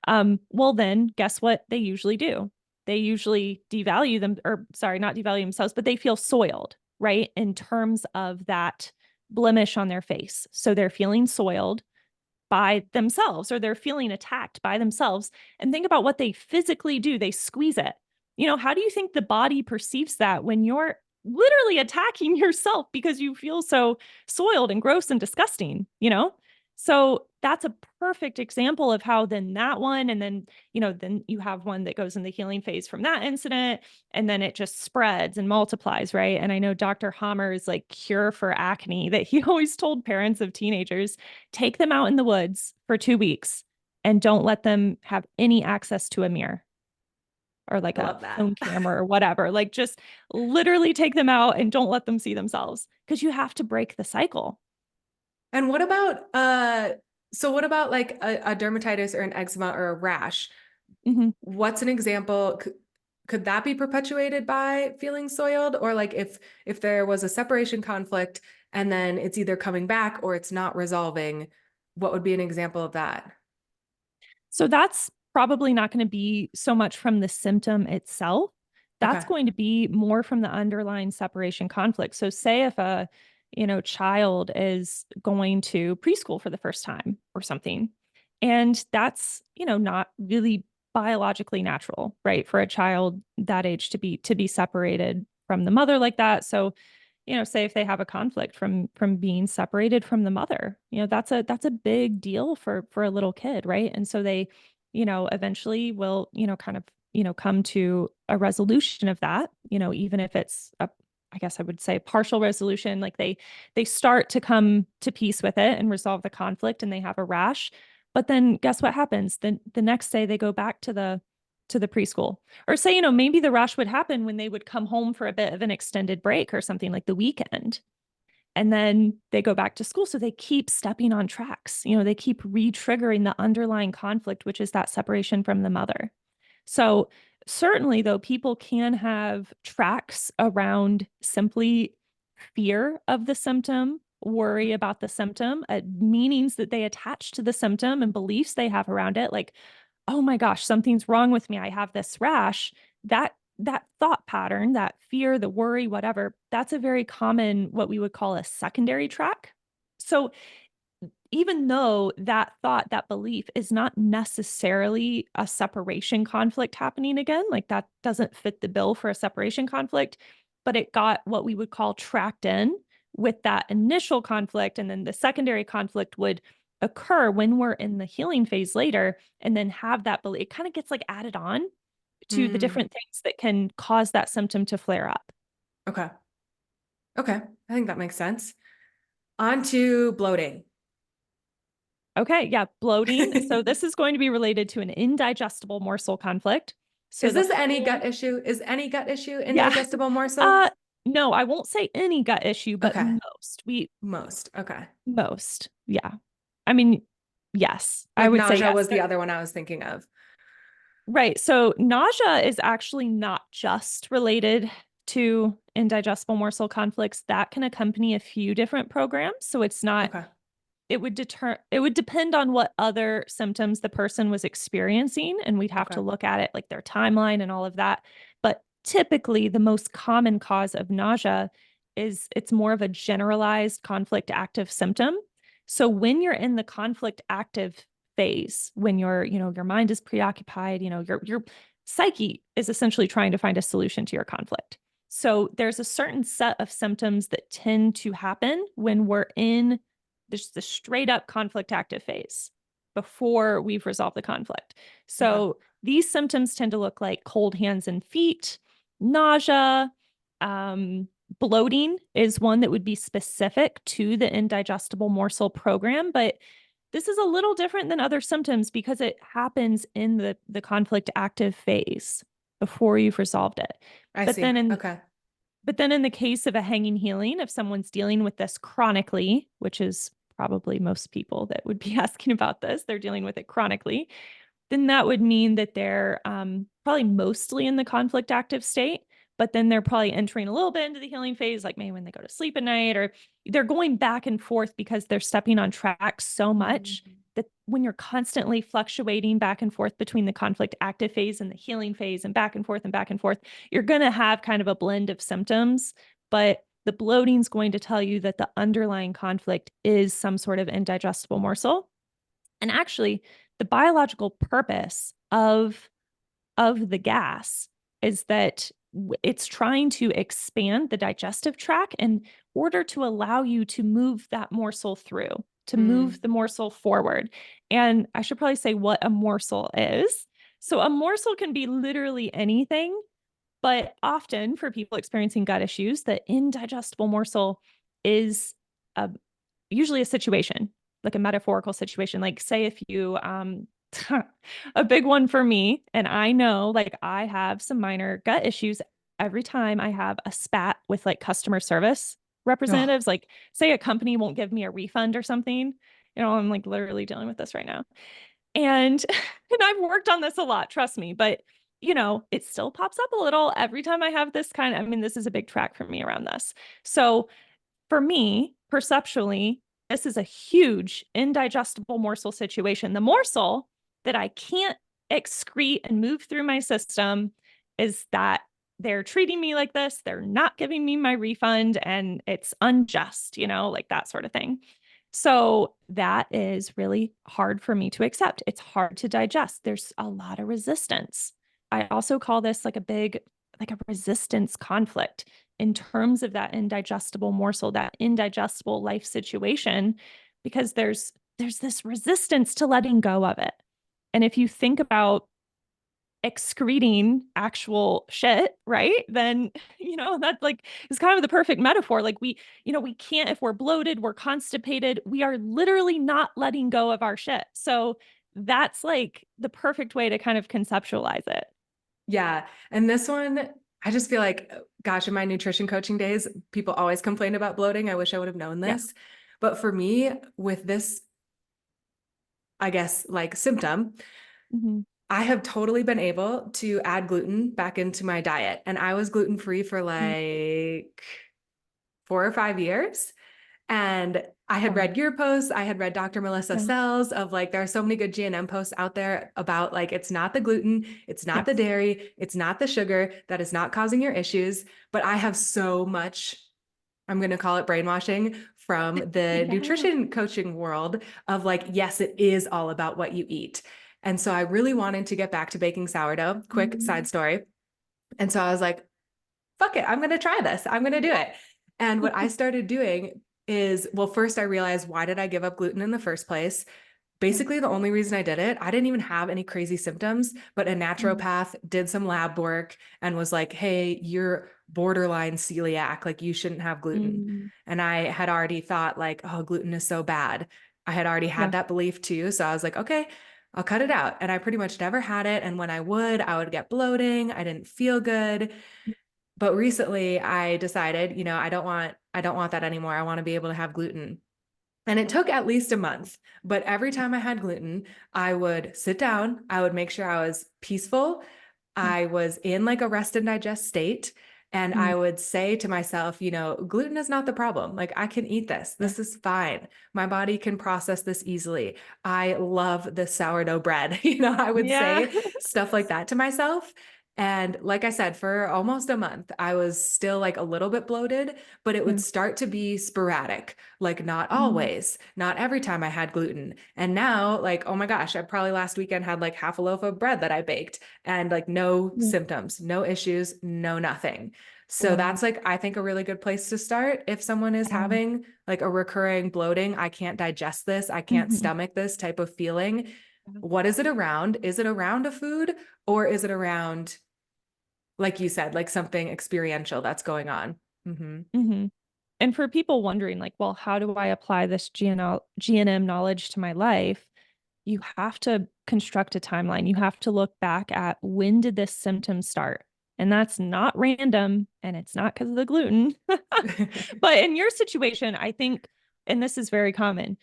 Well, then guess what they usually do? They usually devalue them, or sorry, not devalue themselves, but they feel soiled, right? In terms of that blemish on their face. So they're feeling soiled by themselves, or they're feeling attacked by themselves. And think about what they physically do. They squeeze it. How do you think the body perceives that when you're literally attacking yourself because you feel so soiled and gross and disgusting? So that's a perfect example of how then that one, and then you have one that goes in the healing phase from that incident, and then it just spreads and multiplies, right? And I know Dr. Hammer's like cure for acne that he always told parents of teenagers, take them out in the woods for 2 weeks and don't let them have any access to a mirror or like I a love that. phone camera or whatever. Like just literally take them out and don't let them see themselves, because you have to break the cycle. And what about so what about like a dermatitis or an eczema or a rash? Mm-hmm. What's an example? Could that be perpetuated by feeling soiled? Or like if there was a separation conflict and then it's either coming back or it's not resolving, what would be an example of that? So that's probably not going to be so much from the symptom itself. That's Okay. going to be more from the underlying separation conflict. So say if a, child is going to preschool for the first time or something, and that's, not really biologically natural, right? For a child that age to be separated from the mother like that. So, say if they have a conflict from being separated from the mother, that's a big deal for a little kid, right? And so they, eventually will, kind of, come to a resolution of that, even if it's a, I guess I would say partial resolution, like they start to come to peace with it and resolve the conflict, and they have a rash. But then guess what happens? Then the next day they go back to the preschool. Or say, maybe the rash would happen when they would come home for a bit of an extended break or something like the weekend. And then they go back to school. So they keep stepping on tracks. They keep re-triggering the underlying conflict, which is that separation from the mother. So certainly, though, people can have tracks around simply fear of the symptom, worry about the symptom, meanings that they attach to the symptom and beliefs they have around it, like, oh my gosh, something's wrong with me, I have this rash. That thought pattern, that fear, the worry, whatever, that's a very common, what we would call a secondary track. So even though that thought, that belief is not necessarily a separation conflict happening again, like that doesn't fit the bill for a separation conflict, but it got what we would call tracked in with that initial conflict. And then the secondary conflict would occur when we're in the healing phase later, and then have that belief, it kind of gets like added on to the Mm, different things that can cause that symptom to flare up. okay. Okay. I think that makes sense. On to bloating. Okay, yeah, bloating. So this is going to be related to an indigestible morsel conflict. So Is the this any whole, gut issue? Is any gut issue yeah. indigestible morsel? No, I won't say any gut issue, but Okay. we Most. Okay. most. Yeah. I mean, yes, I Like would say nausea yes. was the other one I was thinking of. Right. So nausea is actually not just related to indigestible morsel conflicts. That can accompany a few different programs. So it's not, Okay. it would depend on what other symptoms the person was experiencing, and we'd have to Okay. look at it, like their timeline and all of that. But typically the most common cause of nausea is it's more of a generalized conflict active symptom. So when you're in the conflict active phase, when your mind is preoccupied, your psyche is essentially trying to find a solution to your conflict. So there's a certain set of symptoms that tend to happen when we're in just the straight up conflict active phase before we've resolved the conflict. Okay. So these symptoms tend to look like cold hands and feet, nausea, bloating is one that would be specific to the indigestible morsel program, but this is a little different than other symptoms because it happens in the conflict active phase before you've resolved it. I But see. then in Okay. but then in the case of a hanging healing, if someone's dealing with this chronically, which is probably most people that would be asking about this, they're dealing with it chronically, then that would mean that they're probably mostly in the conflict active state, but then they're probably entering a little bit into the healing phase, like maybe when they go to sleep at night, or they're going back and forth because they're stepping on track so much that when you're constantly fluctuating back and forth between the conflict active phase and the healing phase and back and forth, you're going to have kind of a blend of symptoms. But the bloating is going to tell you that the underlying conflict is some sort of indigestible morsel. And actually, the biological purpose of the gas is that it's trying to expand the digestive tract in order to allow you to move that morsel through, to move the morsel forward. And I should probably say what a morsel is. So a morsel can be literally anything, but often for people experiencing gut issues, the indigestible morsel is usually a situation, like a metaphorical situation. Like say if you a big one for me, and I know like I have some minor gut issues every time I have a spat with like customer service representatives. Like say a company won't give me a refund or something. I'm like literally dealing with this right now. And and I've worked on this a lot, trust me, but it still pops up a little every time I have this I mean, this is a big track for me around this. So for me, perceptually, this is a huge indigestible morsel situation. The morsel that I can't excrete and move through my system is that they're treating me like this. They're not giving me my refund and it's unjust, like that sort of thing. So that is really hard for me to accept. It's hard to digest. There's a lot of resistance. I also call this like a resistance conflict in terms of that indigestible morsel, that indigestible life situation, because there's this resistance to letting go of it. And if you think about excreting actual shit, right? Then, that like is kind of the perfect metaphor. Like we can't, if we're bloated, we're constipated, we are literally not letting go of our shit. So that's like the perfect way to kind of conceptualize it. Yeah. And this one, I just feel like, gosh, in my nutrition coaching days, people always complain about bloating. I wish I would have known this. Yeah. But for me, with this, I guess, like symptom, I have totally been able to add gluten back into my diet. And I was gluten-free for like 4 or 5 years. And I had read your posts. I had read Dr. Melissa Sells of like, there are so many good GNM posts out there about like, it's not the gluten, it's not the dairy, it's not the sugar that is not causing your issues. But I have so much, I'm going to call it brainwashing from the nutrition coaching world of like, yes, it is all about what you eat. And so I really wanted to get back to baking sourdough. Quick side story. And so I was like, fuck it, I'm going to try this. I'm going to do it. And what I started doing is, well, first I realized, why did I give up gluten in the first place? Basically, the only reason I did it, I didn't even have any crazy symptoms, but a naturopath did some lab work and was like, hey, you're borderline celiac, like you shouldn't have gluten. And I had already thought like, oh, gluten is so bad. I had already had that belief too. So I was like, okay, I'll cut it out. And I pretty much never had it. And when I would get bloating. I didn't feel good. But recently I decided, I don't want that anymore. I want to be able to have gluten. And it took at least a month, but every time I had gluten, I would sit down, I would make sure I was peaceful. I was in like a rest and digest state. And I would say to myself, gluten is not the problem. Like I can eat this. This is fine. My body can process this easily. I love the sourdough bread. I would say stuff like that to myself. And like I said, for almost a month, I was still like a little bit bloated, but it would start to be sporadic, like not always, not every time I had gluten. And now like, oh my gosh, I probably last weekend had like half a loaf of bread that I baked and like no symptoms, no issues, no nothing. So that's like, I think a really good place to start. If someone is having like a recurring bloating, I can't digest this, I can't stomach this type of feeling. What is it around? Is it around a food or is it around, like you said, like something experiential that's going on? And for people wondering like, well, how do I apply this GNM knowledge to my life? You have to construct a timeline. You have to look back at when did this symptom start? And that's not random and it's not because of the gluten. But in your situation, I think, and this is very common,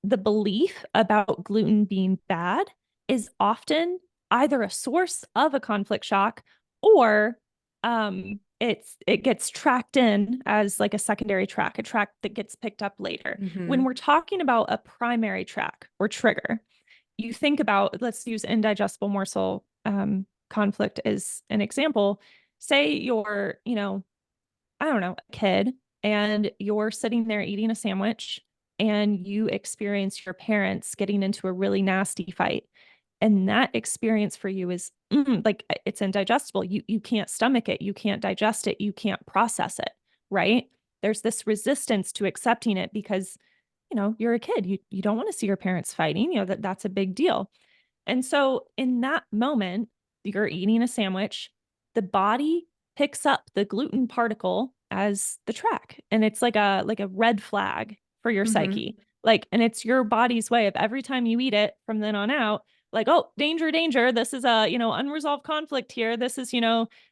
the belief about gluten being bad is often either a source of a conflict shock or it gets tracked in as like a secondary track, a track that gets picked up later. When Mm-hmm. we're talking about a primary track or trigger, you think about, let's use indigestible morsel conflict as an example. Say you're, I don't know, a kid, and you're sitting there eating a sandwich and you experience your parents getting into a really nasty fight. And that experience for you is like it's indigestible. You can't stomach it, you can't digest it, you can't process it, right? There's this resistance to accepting it because you're a kid. You don't want to see your parents fighting, that's a big deal. And so in that moment, you're eating a sandwich, the body picks up the gluten particle as the track. And it's like a red flag for your Mm-hmm. psyche. Like, and it's your body's way of every time you eat it from then on out, like, oh, danger, danger. This is a, unresolved conflict here. This is,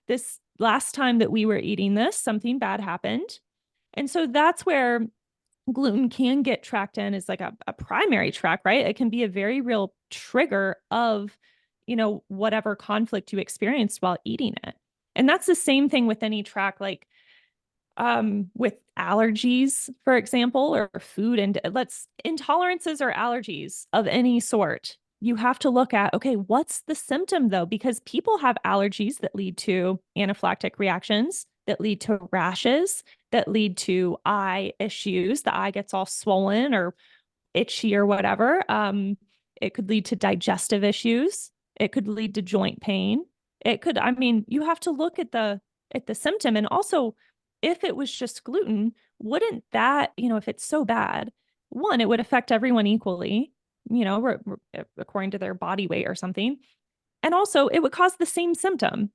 this last time that we were eating this, something bad happened. And so that's where gluten can get tracked in as like a primary track, right? It can be a very real trigger of, whatever conflict you experienced while eating it. And that's the same thing with any track, like with allergies, for example, or food and intolerances or allergies of any sort. You have to look at, okay, what's the symptom though? Because people have allergies that lead to anaphylactic reactions, that lead to rashes, that lead to eye issues. The eye gets all swollen or itchy or whatever. It could lead to digestive issues. It could lead to joint pain. I mean, you have to look at the symptom. And also, if it was just gluten, wouldn't that, if it's so bad, one, it would affect everyone equally, according to their body weight or something. And also it would cause the same symptom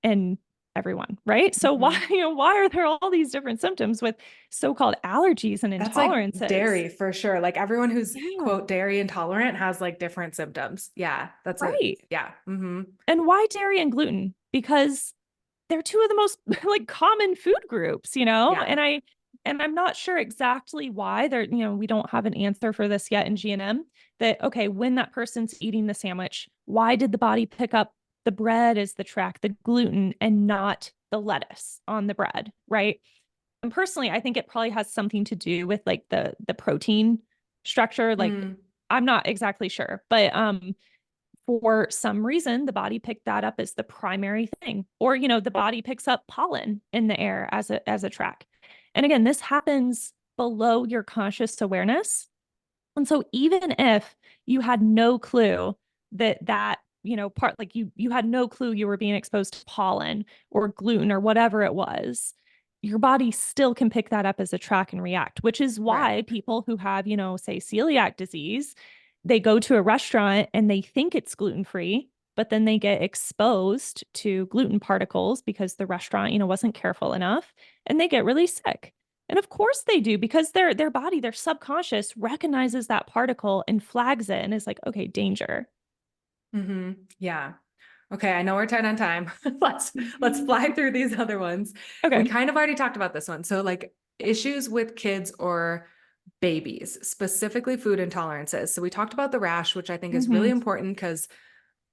in everyone, right? So why, Mm-hmm. why are there all these different symptoms with so-called allergies and That's like intolerances? dairy for sure. Like everyone who's Yeah, quote dairy intolerant has like different symptoms. Yeah, that's a right. yeah. Mm-hmm. And why dairy and gluten? Because they're two of the most like common food groups, Yeah. And I'm not sure exactly why they're, we don't have an answer for this yet in GNM that, okay, when that person's eating the sandwich, why did the body pick up the bread as the track, the gluten, and not the lettuce on the bread, right? And personally, I think it probably has something to do with like the protein structure. Like Mm. I'm not exactly sure, but for some reason, the body picked that up as the primary thing. Or, the body picks up pollen in the air as a track. And again, this happens below your conscious awareness. And so even if you had no clue that part like you had no clue you were being exposed to pollen or gluten or whatever it was, your body still can pick that up as a track and react, which is Right. why people who have, say celiac disease, they go to a restaurant and they think it's gluten-free, but then they get exposed to gluten particles because the restaurant, wasn't careful enough, and they get really sick. And of course they do, because their body, their subconscious recognizes that particle and flags it and is like, okay, danger. Mm-hmm. Yeah. Okay, I know we're tight on time. Let's fly through these other ones. We Okay. kind of already talked about this one. So like issues with kids or babies, specifically food intolerances. So we talked about the rash, which I think is really Hmm. important because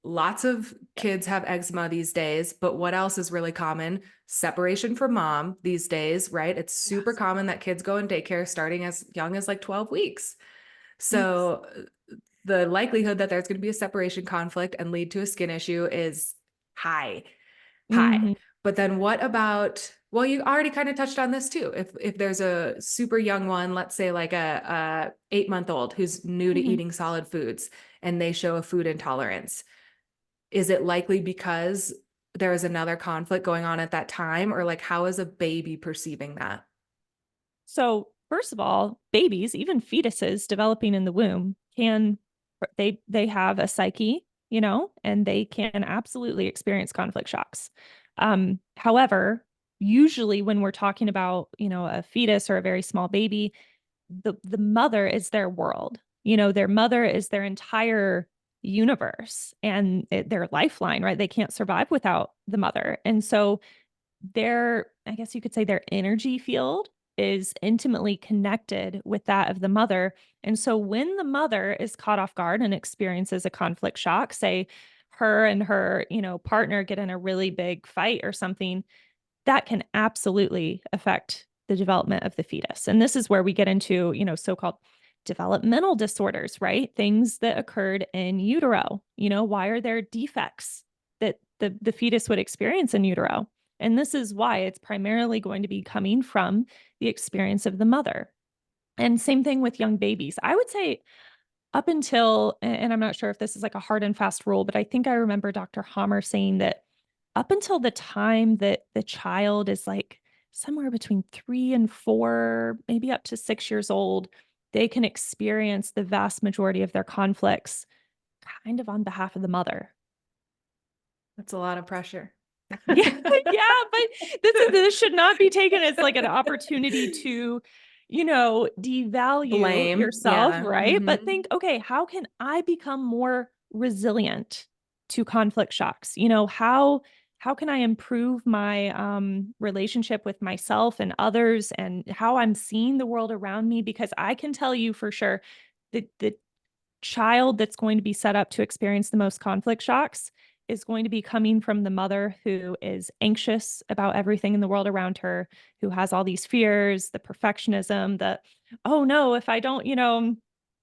lots of Yep. kids have eczema these days, but what else is really common? Separation from mom these days, right? It's super Yes. common that kids go in daycare starting as young as like 12 weeks. Yes. So the likelihood that there's going to be a separation conflict and lead to a skin issue is high, high. Hmm. But then what about, well, you already kind of touched on this too. If there's a super young one, let's say like a 8-month-old who's new to Hmm. eating solid foods and they show a food intolerance, is it likely because there is another conflict going on at that time? Or like, how is a baby perceiving that? So first of all, babies, even fetuses developing in the womb, they have a psyche, and they can absolutely experience conflict shocks. However, usually when we're talking about, a fetus or a very small baby, the mother is their world. Their mother is their entire universe and their lifeline, right? They can't survive without the mother. And so I guess you could say their energy field is intimately connected with that of the mother. And so when the mother is caught off guard and experiences a conflict shock, say her and her, partner get in a really big fight or something, that can absolutely affect the development of the fetus. And this is where we get into, so-called developmental disorders, right? Things that occurred in utero. Why are there defects that the fetus would experience in utero? And this is why it's primarily going to be coming from the experience of the mother. And same thing with young babies. I would say up until, and I'm not sure if this is like a hard and fast rule, but I think I remember Dr. Hammer saying that up until the time that the child is like somewhere between 3 and 4, maybe up to 6 years old, they can experience the vast majority of their conflicts kind of on behalf of the mother. That's a lot of pressure. Yeah, yeah, but this should not be taken as like an opportunity to, devalue Blame. yourself, Yeah. right? But think, okay, how can I become more resilient to conflict shocks? How can I improve my relationship with myself and others, and how I'm seeing the world around me? Because I can tell you for sure that the child that's going to be set up to experience the most conflict shocks is going to be coming from the mother who is anxious about everything in the world around her, who has all these fears, the perfectionism, oh no, if I don't,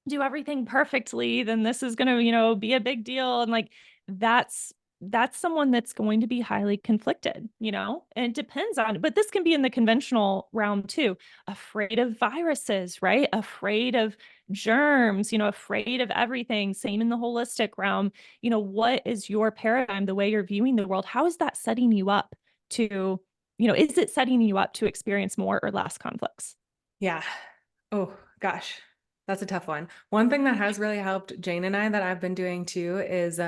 do everything perfectly, then this is going to, be a big deal. And like, that's, that's someone that's going to be highly conflicted, and it depends on, but this can be in the conventional realm too, afraid of viruses, right? Afraid of germs, afraid of everything. Same in the holistic realm. What is your paradigm, the way you're viewing the world? How is that setting you up to, is it setting you up to experience more or less conflicts? Yeah. Oh, gosh. That's a tough one. One thing that has really helped Jane and I that I've been doing too is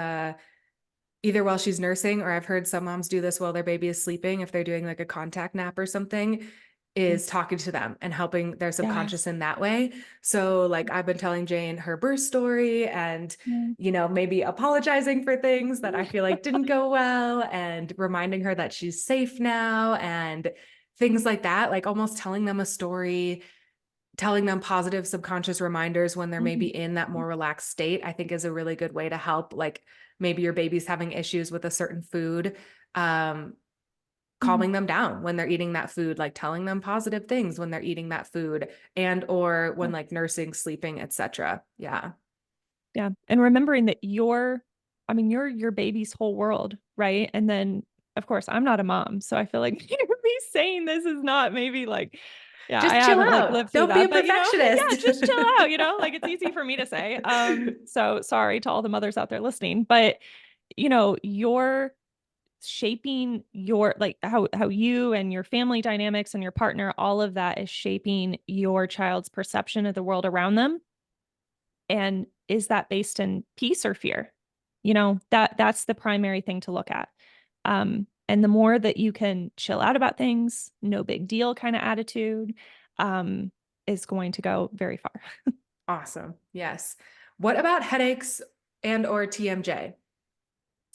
either while she's nursing, or I've heard some moms do this while their baby is sleeping, if they're doing like a contact nap or something, is talking to them and helping their subconscious Yes. in that way. So like I've been telling Jane her birth story and, Yeah. maybe apologizing for things that I feel like didn't go well and reminding her that she's safe now and things like that, like almost telling them a story, telling them positive subconscious reminders when they're maybe in that more relaxed state, I think is a really good way to help. Like maybe your baby's having issues with a certain food, calming them down when they're eating that food, like telling them positive things when they're eating that food and or when like nursing, sleeping, etc. Yeah. Yeah. And remembering that you're your baby's whole world, right? And then of course I'm not a mom. So I feel like me saying this is not maybe like, yeah, I Just chill haven't like out. lived through Don't be a that, but perfectionist. yeah, just chill out, like it's easy for me to say. So sorry to all the mothers out there listening, but you're shaping your like how you and your family dynamics and your partner, all of that is shaping your child's perception of the world around them. And is that based in peace or fear? That's the primary thing to look at. And the more that you can chill out about things, no big deal kind of attitude, is going to go very far. Awesome. Yes. What about headaches and or TMJ?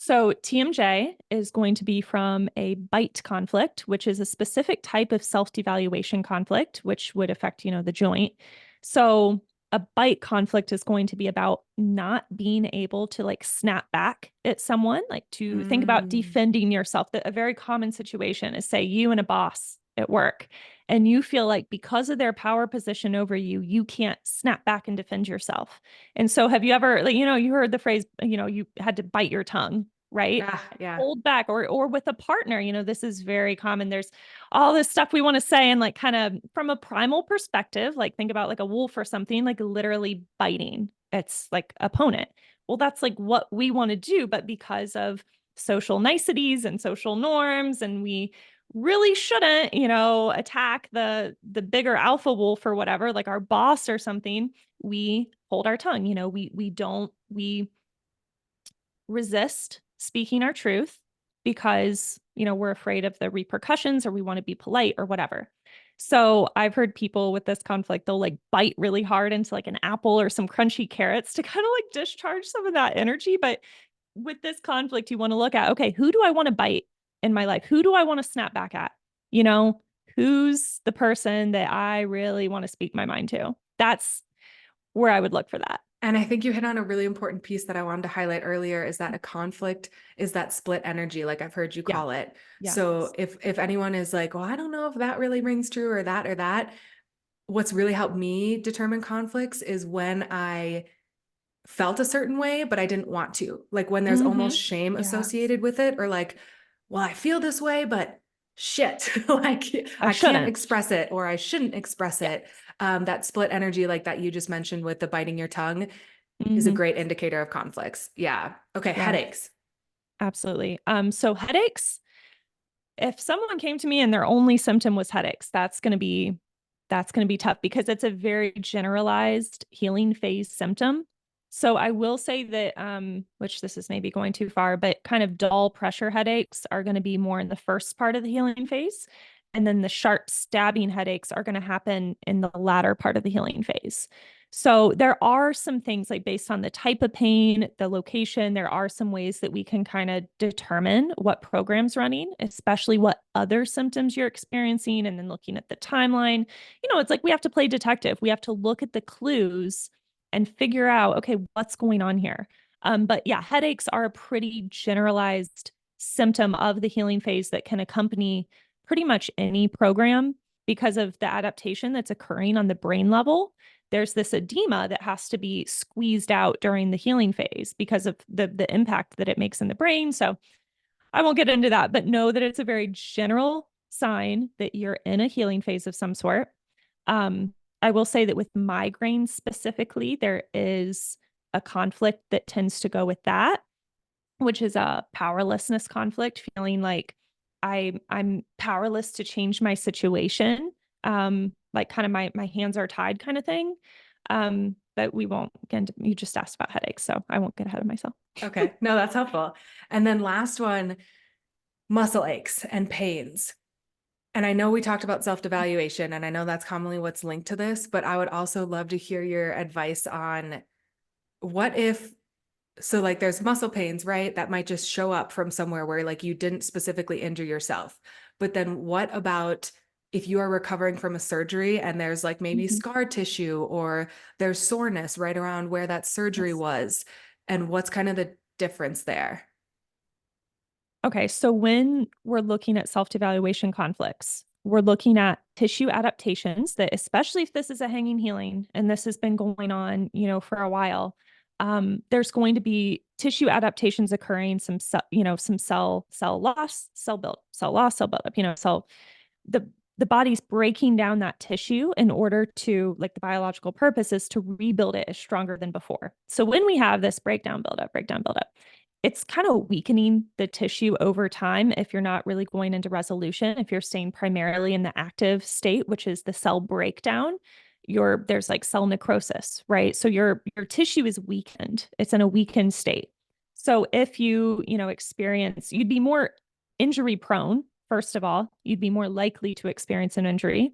So TMJ is going to be from a bite conflict, which is a specific type of self-devaluation conflict, which would affect, the joint. So a bite conflict is going to be about not being able to like snap back at someone, like to think about defending yourself. A very common situation is, say, you and a boss at work, and you feel like because of their power position over you, you can't snap back and defend yourself. And so have you ever, like, you heard the phrase, you had to bite your tongue, right? Yeah. Hold back, or with a partner, this is very common. There's all this stuff we want to say, and like kind of from a primal perspective, like think about like a wolf or something, like literally biting its like opponent. Well, that's like what we want to do, but because of social niceties and social norms, and we really shouldn't, attack the bigger alpha wolf or whatever, like our boss or something, we hold our tongue. We resist speaking our truth because, we're afraid of the repercussions, or we want to be polite or whatever. So I've heard people with this conflict, they'll like bite really hard into like an apple or some crunchy carrots to kind of like discharge some of that energy. But with this conflict, you want to look at, okay, who do I want to bite in my life? Who do I want to snap back at? Who's the person that I really want to speak my mind to? That's where I would look for that. And I think you hit on a really important piece that I wanted to highlight earlier is that a conflict is that split energy, like I've heard you Yeah. call it. Yes. So if anyone is like, well, I don't know if that really rings true or that, what's really helped me determine conflicts is when I felt a certain way, but I didn't want to. Like when there's Mm-hmm. almost shame Yes. associated with it, or like, well, I feel this way, but shit, like I I can't shouldn't. express it or I shouldn't express Yeah. it. That split energy, like that you just mentioned with the biting your tongue, is a Mm-hmm. great indicator of conflicts. Yeah. Okay. Yeah, Headaches. absolutely. So headaches, if someone came to me and their only symptom was headaches, that's going to be tough because it's a very generalized healing phase symptom. So I will say that, which this is maybe going too far, but kind of dull pressure headaches are going to be more in the first part of the healing phase. And then the sharp stabbing headaches are going to happen in the latter part of the healing phase. So there are some things like based on the type of pain, the location, there are some ways that we can kind of determine what program's running, especially what other symptoms you're experiencing, and then looking at the timeline. It's like we have to play detective. We have to look at the clues and figure out, okay, what's going on here. But yeah, headaches are a pretty generalized symptom of the healing phase that can accompany pretty much any program because of the adaptation that's occurring on the brain level. There's this edema that has to be squeezed out during the healing phase because of the impact that it makes in the brain. So I won't get into that, but know that it's a very general sign that you're in a healing phase of some sort. I will say that with migraines specifically, there is a conflict that tends to go with that, which is a powerlessness conflict, feeling like I'm powerless to change my situation. Like kind of my hands are tied kind of thing. But we won't get into, you just asked about headaches, so I won't get ahead of myself. Okay. No, that's helpful. And then last one, muscle aches and pains. And I know we talked about self-evaluation, and I know that's commonly what's linked to this, but I would also love to hear your advice on what if, so like there's muscle pains, right? That might just show up from somewhere where like you didn't specifically injure yourself. But then what about if you are recovering from a surgery and there's like maybe Mhm. scar tissue or there's soreness right around where that surgery Yes. was? And what's kind of the difference there? Okay, so when we're looking at self-evaluation conflicts, we're looking at tissue adaptations that, especially if this is a hanging healing and this has been going on, for a while, there's going to be tissue adaptations occurring, some cell loss, cell loss, cell buildup, cell the the body's breaking down that tissue in order to, like, the biological purpose is to rebuild it as stronger than before. So when we have this breakdown buildup, it's kind of weakening the tissue over time if you're not really going into resolution. If you're staying primarily in the active state, which is the cell breakdown, there's like cell necrosis, right? So your tissue is weakened. It's in a weakened state. So if you'd be more injury prone. First of all, you'd be more likely to experience an injury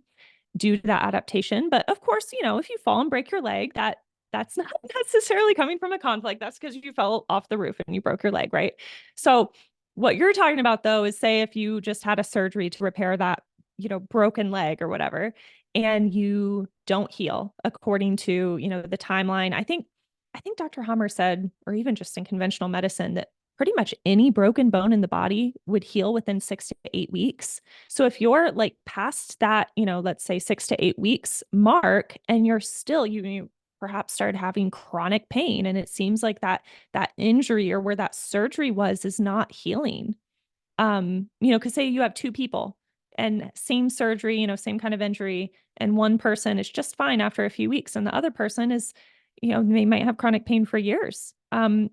due to that adaptation. But of course, if you fall and break your leg, that's not necessarily coming from a conflict. That's because you fell off the roof and you broke your leg, right? So what you're talking about though is, say if you just had a surgery to repair that, broken leg or whatever, and you don't heal according to, the timeline. I think Dr. Hammer said, or even just in conventional medicine, that pretty much any broken bone in the body would heal within 6 to 8 weeks. So if you're like past that, let's say 6 to 8 weeks mark, and you're still, you perhaps started having chronic pain, and it seems like that injury or where that surgery was is not healing. Because say you have two people and same surgery, same kind of injury, and one person is just fine after a few weeks, and the other person is, they might have chronic pain for years.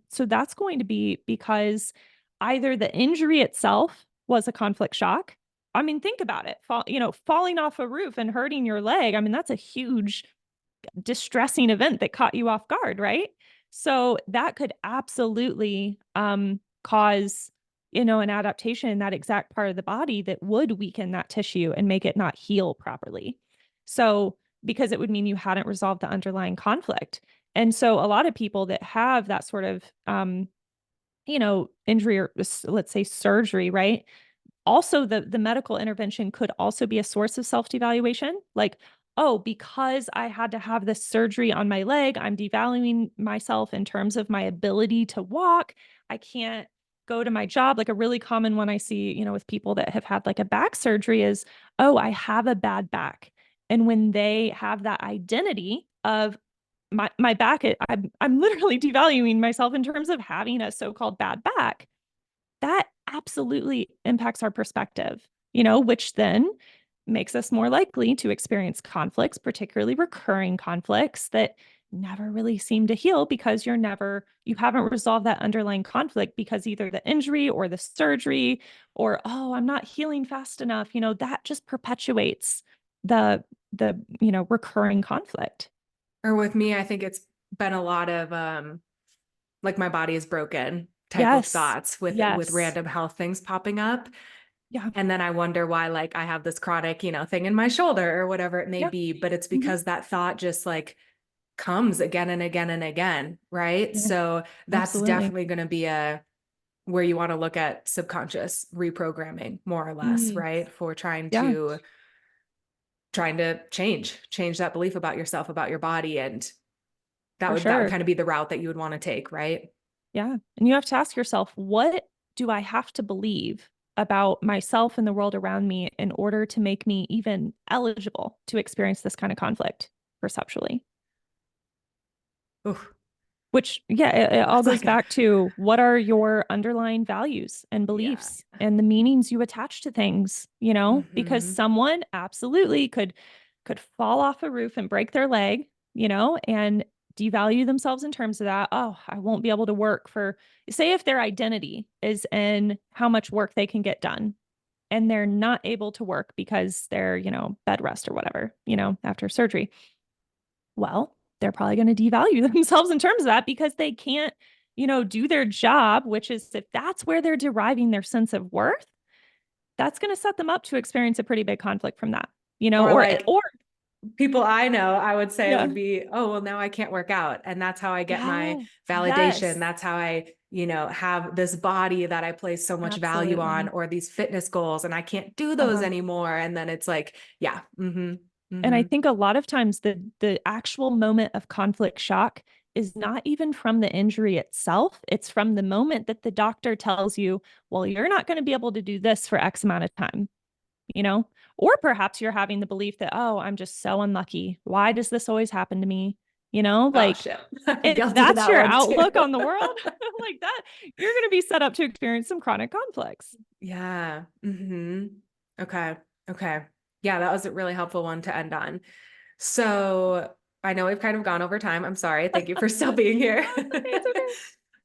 So that's going to be because either the injury itself was a conflict shock. I mean, think about it. Falling off a roof and hurting your leg. I mean, that's a huge distressing event that caught you off guard, right? So that could absolutely cause, an adaptation in that exact part of the body that would weaken that tissue and make it not heal properly. So, because it would mean you hadn't resolved the underlying conflict. And so a lot of people that have that sort of, injury, or let's say surgery, right? Also, the medical intervention could also be a source of self-devaluation. Like, oh, because I had to have this surgery on my leg, I'm devaluing myself in terms of my ability to walk. I can't go to my job. Like a really common one I see, with people that have had like a back surgery is, oh, I have a bad back. And when they have that identity of my back, I'm literally devaluing myself in terms of having a so-called bad back. That absolutely impacts our perspective, which then makes us more likely to experience conflicts, particularly recurring conflicts that never really seem to heal because you haven't resolved that underlying conflict because either the injury or the surgery or, oh, I'm not healing fast enough, that just perpetuates the recurring conflict. Or with me, I think it's been a lot of like my body is broken type of Yes. thoughts with Yes. random health things popping up. Yeah. And then I wonder why, like, I have this chronic, thing in my shoulder or whatever it may Yeah. be, but it's Mhm. because that thought just like comes again and again and again, right? Yeah. So that's Absolutely. definitely going to be where you want to look at subconscious reprogramming more or less, Mhm. right? For Yeah, trying to change that belief about yourself, about your body. And for that would sure. kind of be the route that you would want to take, right? Yeah. And you have to ask yourself, what do I have to believe about myself and the world around me in order to make me even eligible to experience this kind of conflict perceptually? Oof. Which, yeah, it all It's goes like back to what are your underlying values and yeah. beliefs and the meanings you attach to things, because Hmm. someone absolutely could fall off a roof and break their leg, and devalue themselves in terms of that. Oh, I won't be able to work for, say, if their identity is in how much work they can get done and they're not able to work because they're, bed rest or whatever, after surgery. Well, they're probably going to devalue themselves in terms of that because they can't, do their job, which is if that's where they're deriving their sense of worth, that's going to set them up to experience a pretty big conflict from that, Or like or people I know, I would say yeah. would be, oh, well, now I can't work out. And that's how I get my Yeah. validation. Yes. That's how I, have this body that I place so much value on, Absolutely. or these fitness goals, and I can't do those Uh-huh. anymore. And then it's like, yeah. Mm-hmm. And I Mm-hmm. think a lot of times the actual moment of conflict shock is not even from the injury itself. It's from the moment that the doctor tells you, well, you're not going to be able to do this for X amount of time, or perhaps you're having the belief that, oh, I'm just so unlucky. Why does this always happen to me? Oh Like shit. if Guilty of that's that your one too. outlook on the world, like that, you're going to be set up to experience some chronic conflicts. Yeah. Mm-hmm. Okay. Okay. Yeah, that was a really helpful one to end on. So I know we've kind of gone over time. I'm sorry. Thank you for still being here. It's okay.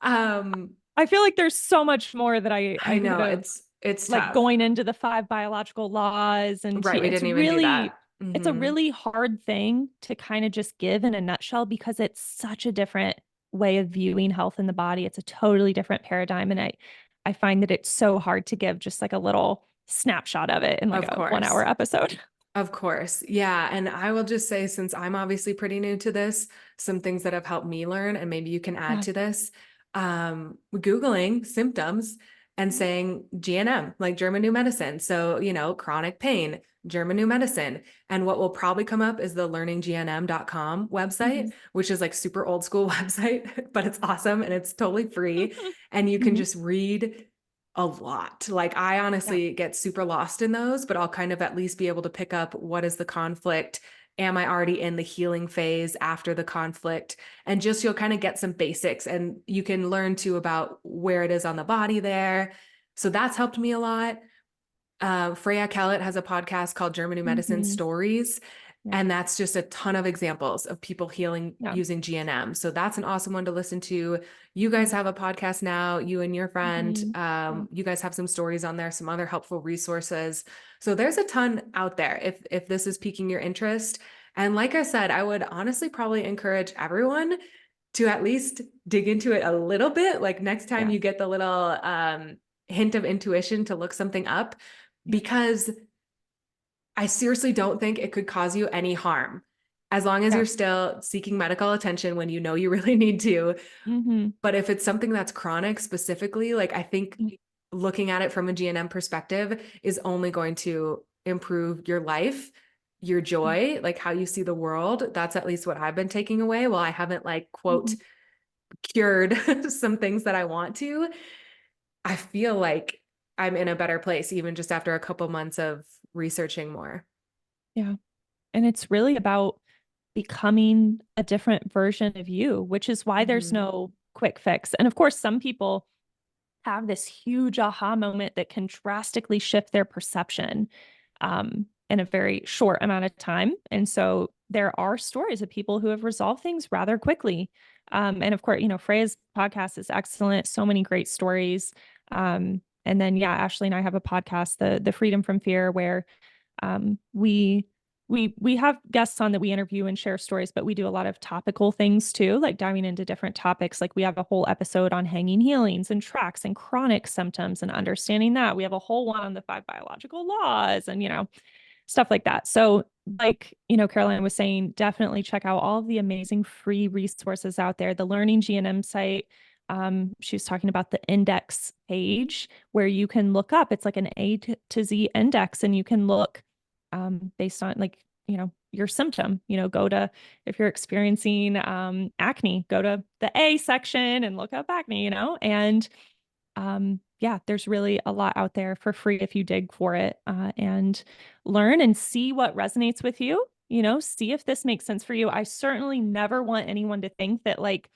um, I feel like there's so much more that I I could know have, it's like tough. going into the 5 biological laws and Right. We didn't even do that. it's a Hmm. really hard thing to kind of just give in a nutshell because it's such a different way of viewing health in the body. It's a totally different paradigm. And I find that it's so hard to give just like a little snapshot of it in like Of a course. 1 hour episode. Of course. Yeah. And I will just say, since I'm obviously pretty new to this, some things that have helped me learn, and maybe you can add Yeah. to this, Googling symptoms and saying GNM, like German New Medicine. So, chronic pain, German New Medicine. And what will probably come up is the learninggnm.com website, Mhm. which is like super old school website, but it's awesome and it's totally free. And you can Mhm. just read a lot. Like I Yeah. honestly get super lost in those, but I'll kind of at least be able to pick up what is the conflict. Am I already in the healing phase after the conflict? And just you'll kind of get some basics and you can learn too about where it is on the body there. So that's helped me a lot. Freya Kellett has a podcast called German New Medicine Mhm. Stories. Yeah. And that's just a ton of examples of people healing Yeah. using GNM. So that's an awesome one to listen to. You Yeah. guys have a podcast now, you and your friend. Mhm. Yeah. You guys have some stories on there, some other helpful resources. So there's a ton out there if this is piquing your interest. And like I said, I would honestly probably encourage everyone to at least dig into it a little bit. Like next time Yeah. you get the little hint of intuition to look something up, Yeah. because I seriously don't think it could cause you any harm as long as Yeah. you're still seeking medical attention when you know you really need to. Mhm. But if it's something that's chronic specifically, like I think looking at it from a GNM perspective is only going to improve your life your joy, like how you see the world. That's at least what I've been taking away. Well, I haven't like quote Mhm. cured some things that I want to. I feel like I'm in a better place, even just after a couple months of researching more. Yeah. And it's really about becoming a different version of you, which is why there's Mm-hmm. no quick fix. And of course, some people have this huge aha moment that can drastically shift their perception in a very short amount of time. And so there are stories of people who have resolved things rather quickly. And of course, Freya's podcast is excellent. So many great stories. And then, yeah, Ashley and I have a podcast, the Freedom from Fear, where we we have guests on that we interview and share stories, but we do a lot of topical things too, like diving into different topics. Like we have a whole episode on hanging healings and tracks and chronic symptoms and understanding that. We have a whole one on the 5 biological laws and stuff like that. So like, Caroline was saying, definitely check out all of the amazing free resources out there. The Learning GNM site, she was talking about the index page where you can look up, it's like an to Z index, and you can look based on like, your symptom, go to, if you're experiencing acne, go to the A section and look up acne, and yeah, there's really a lot out there for free if you dig for it and learn and see what resonates with you, see if this makes sense for you. I certainly never want anyone to think that like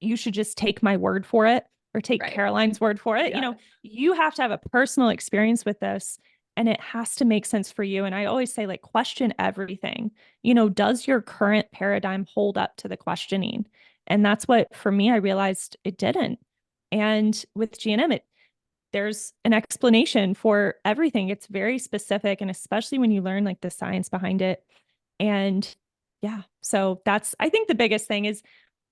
you should just take my word for it or take Right. Caroline's word for it. Yeah. You have to have a personal experience with this and it has to make sense for you. And I always say, like, question everything. Does your current paradigm hold up to the questioning? And that's what, for me, I realized it didn't. And with GNM, there's an explanation for everything. It's very specific. And especially when you learn like the science behind it. And yeah, so I think the biggest thing is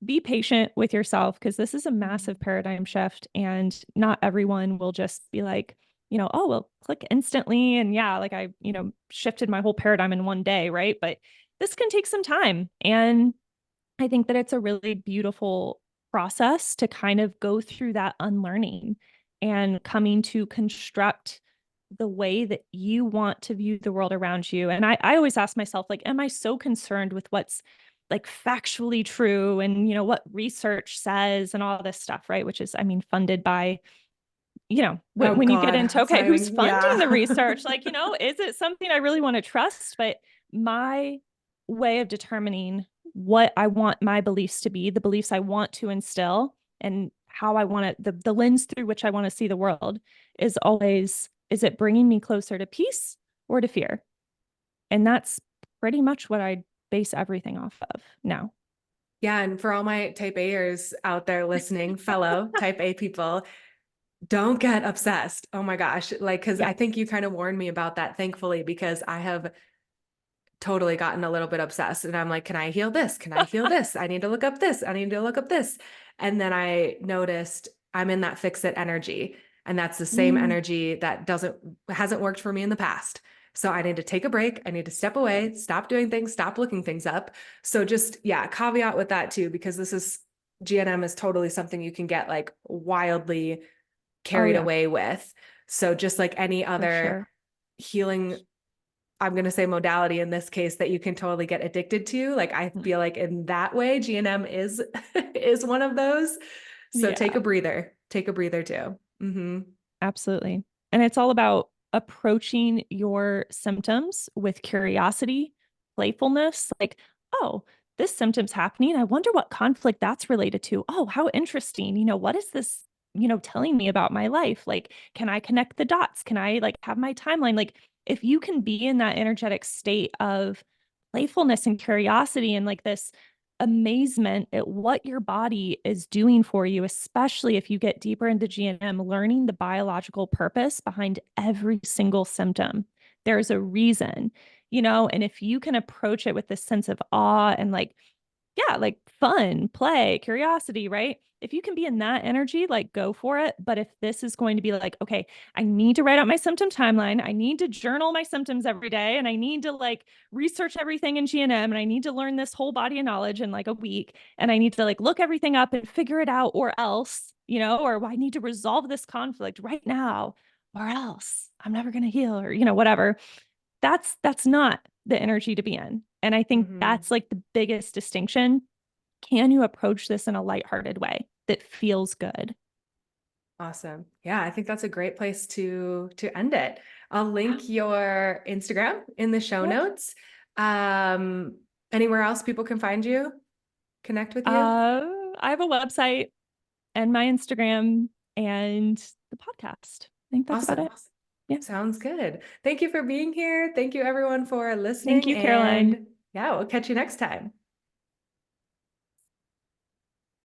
be patient with yourself because this is a massive paradigm shift and not everyone will just be like, oh, well, click instantly. And yeah, like I, shifted my whole paradigm in one day. Right. But this can take some time. And I think that it's a really beautiful process to kind of go through that unlearning and coming to construct the way that you want to view the world around you. And I always ask myself, like, am I so concerned with what's like factually true and, what research says and all this stuff, right? Which is, I mean, funded by, Oh when you get God. into, okay, who's funding the Yeah. research? Like, is it something I really want to trust? But my way of determining what I want my beliefs to be, the beliefs I want to instill, and how I want it, the lens through which I want to see the world is always, is it bringing me closer to peace or to fear? And that's pretty much what I base everything off of now. Yeah. And for all my type A'ers out there listening, fellow type A people, don't get obsessed. Oh my gosh. Like, cause Yeah. I think you kind of warned me about that, thankfully, because I have totally gotten a little bit obsessed and I'm like, can I heal this? Can I heal this? I need to look up this. I need to look up this. And then I noticed I'm in that fix it energy. And that's the same Mm. energy that hasn't worked for me in the past. So I need to take a break. I need to step away, stop doing things, stop looking things up. So just, yeah, caveat with that too, because GNM is totally something you can get like wildly Oh carried yeah, away with. So just like any for other sure. healing, I'm going to say modality in this case that you can totally get addicted to. Like I Mm. feel like in that way, GNM is is one of those. So take Yeah. a breather. Take a breather too. Mm-hmm. Absolutely. And it's all about approaching your symptoms with curiosity, playfulness, like, oh, this symptom's happening. I wonder what conflict that's related to. Oh, how interesting. What is this, telling me about my life? Like, can I connect the dots? Can I like have my timeline? Like, if you can be in that energetic state of playfulness and curiosity and like this amazement at what your body is doing for you, especially if you get deeper into GNM, learning the biological purpose behind every single symptom. There's a reason, and if you can approach it with this sense of awe and like, yeah, like fun, play, curiosity, right? If you can be in that energy, like go for it. But if this is going to be like, okay, I need to write out my symptom timeline, I need to journal my symptoms every day, and I need to like research everything in GNM, and I need to learn this whole body of knowledge in like a week, and I need to like look everything up and figure it out, or else, or I need to resolve this conflict right now, or else I'm never going to heal, or, whatever. That's not the energy to be in. And I think Mhm. that's like the biggest distinction. Can you approach this in a lighthearted way that feels good? Awesome. Yeah, I think that's a great place to end it. I'll link your Instagram in the show Yep. notes. Anywhere else people can find you, connect with you? I have a website and my Instagram and the podcast. I think that's about Awesome. it. Yeah. Sounds good. Thank you for being here. Thank you everyone for Thank listening. you, Caroline. And yeah, we'll catch you next time.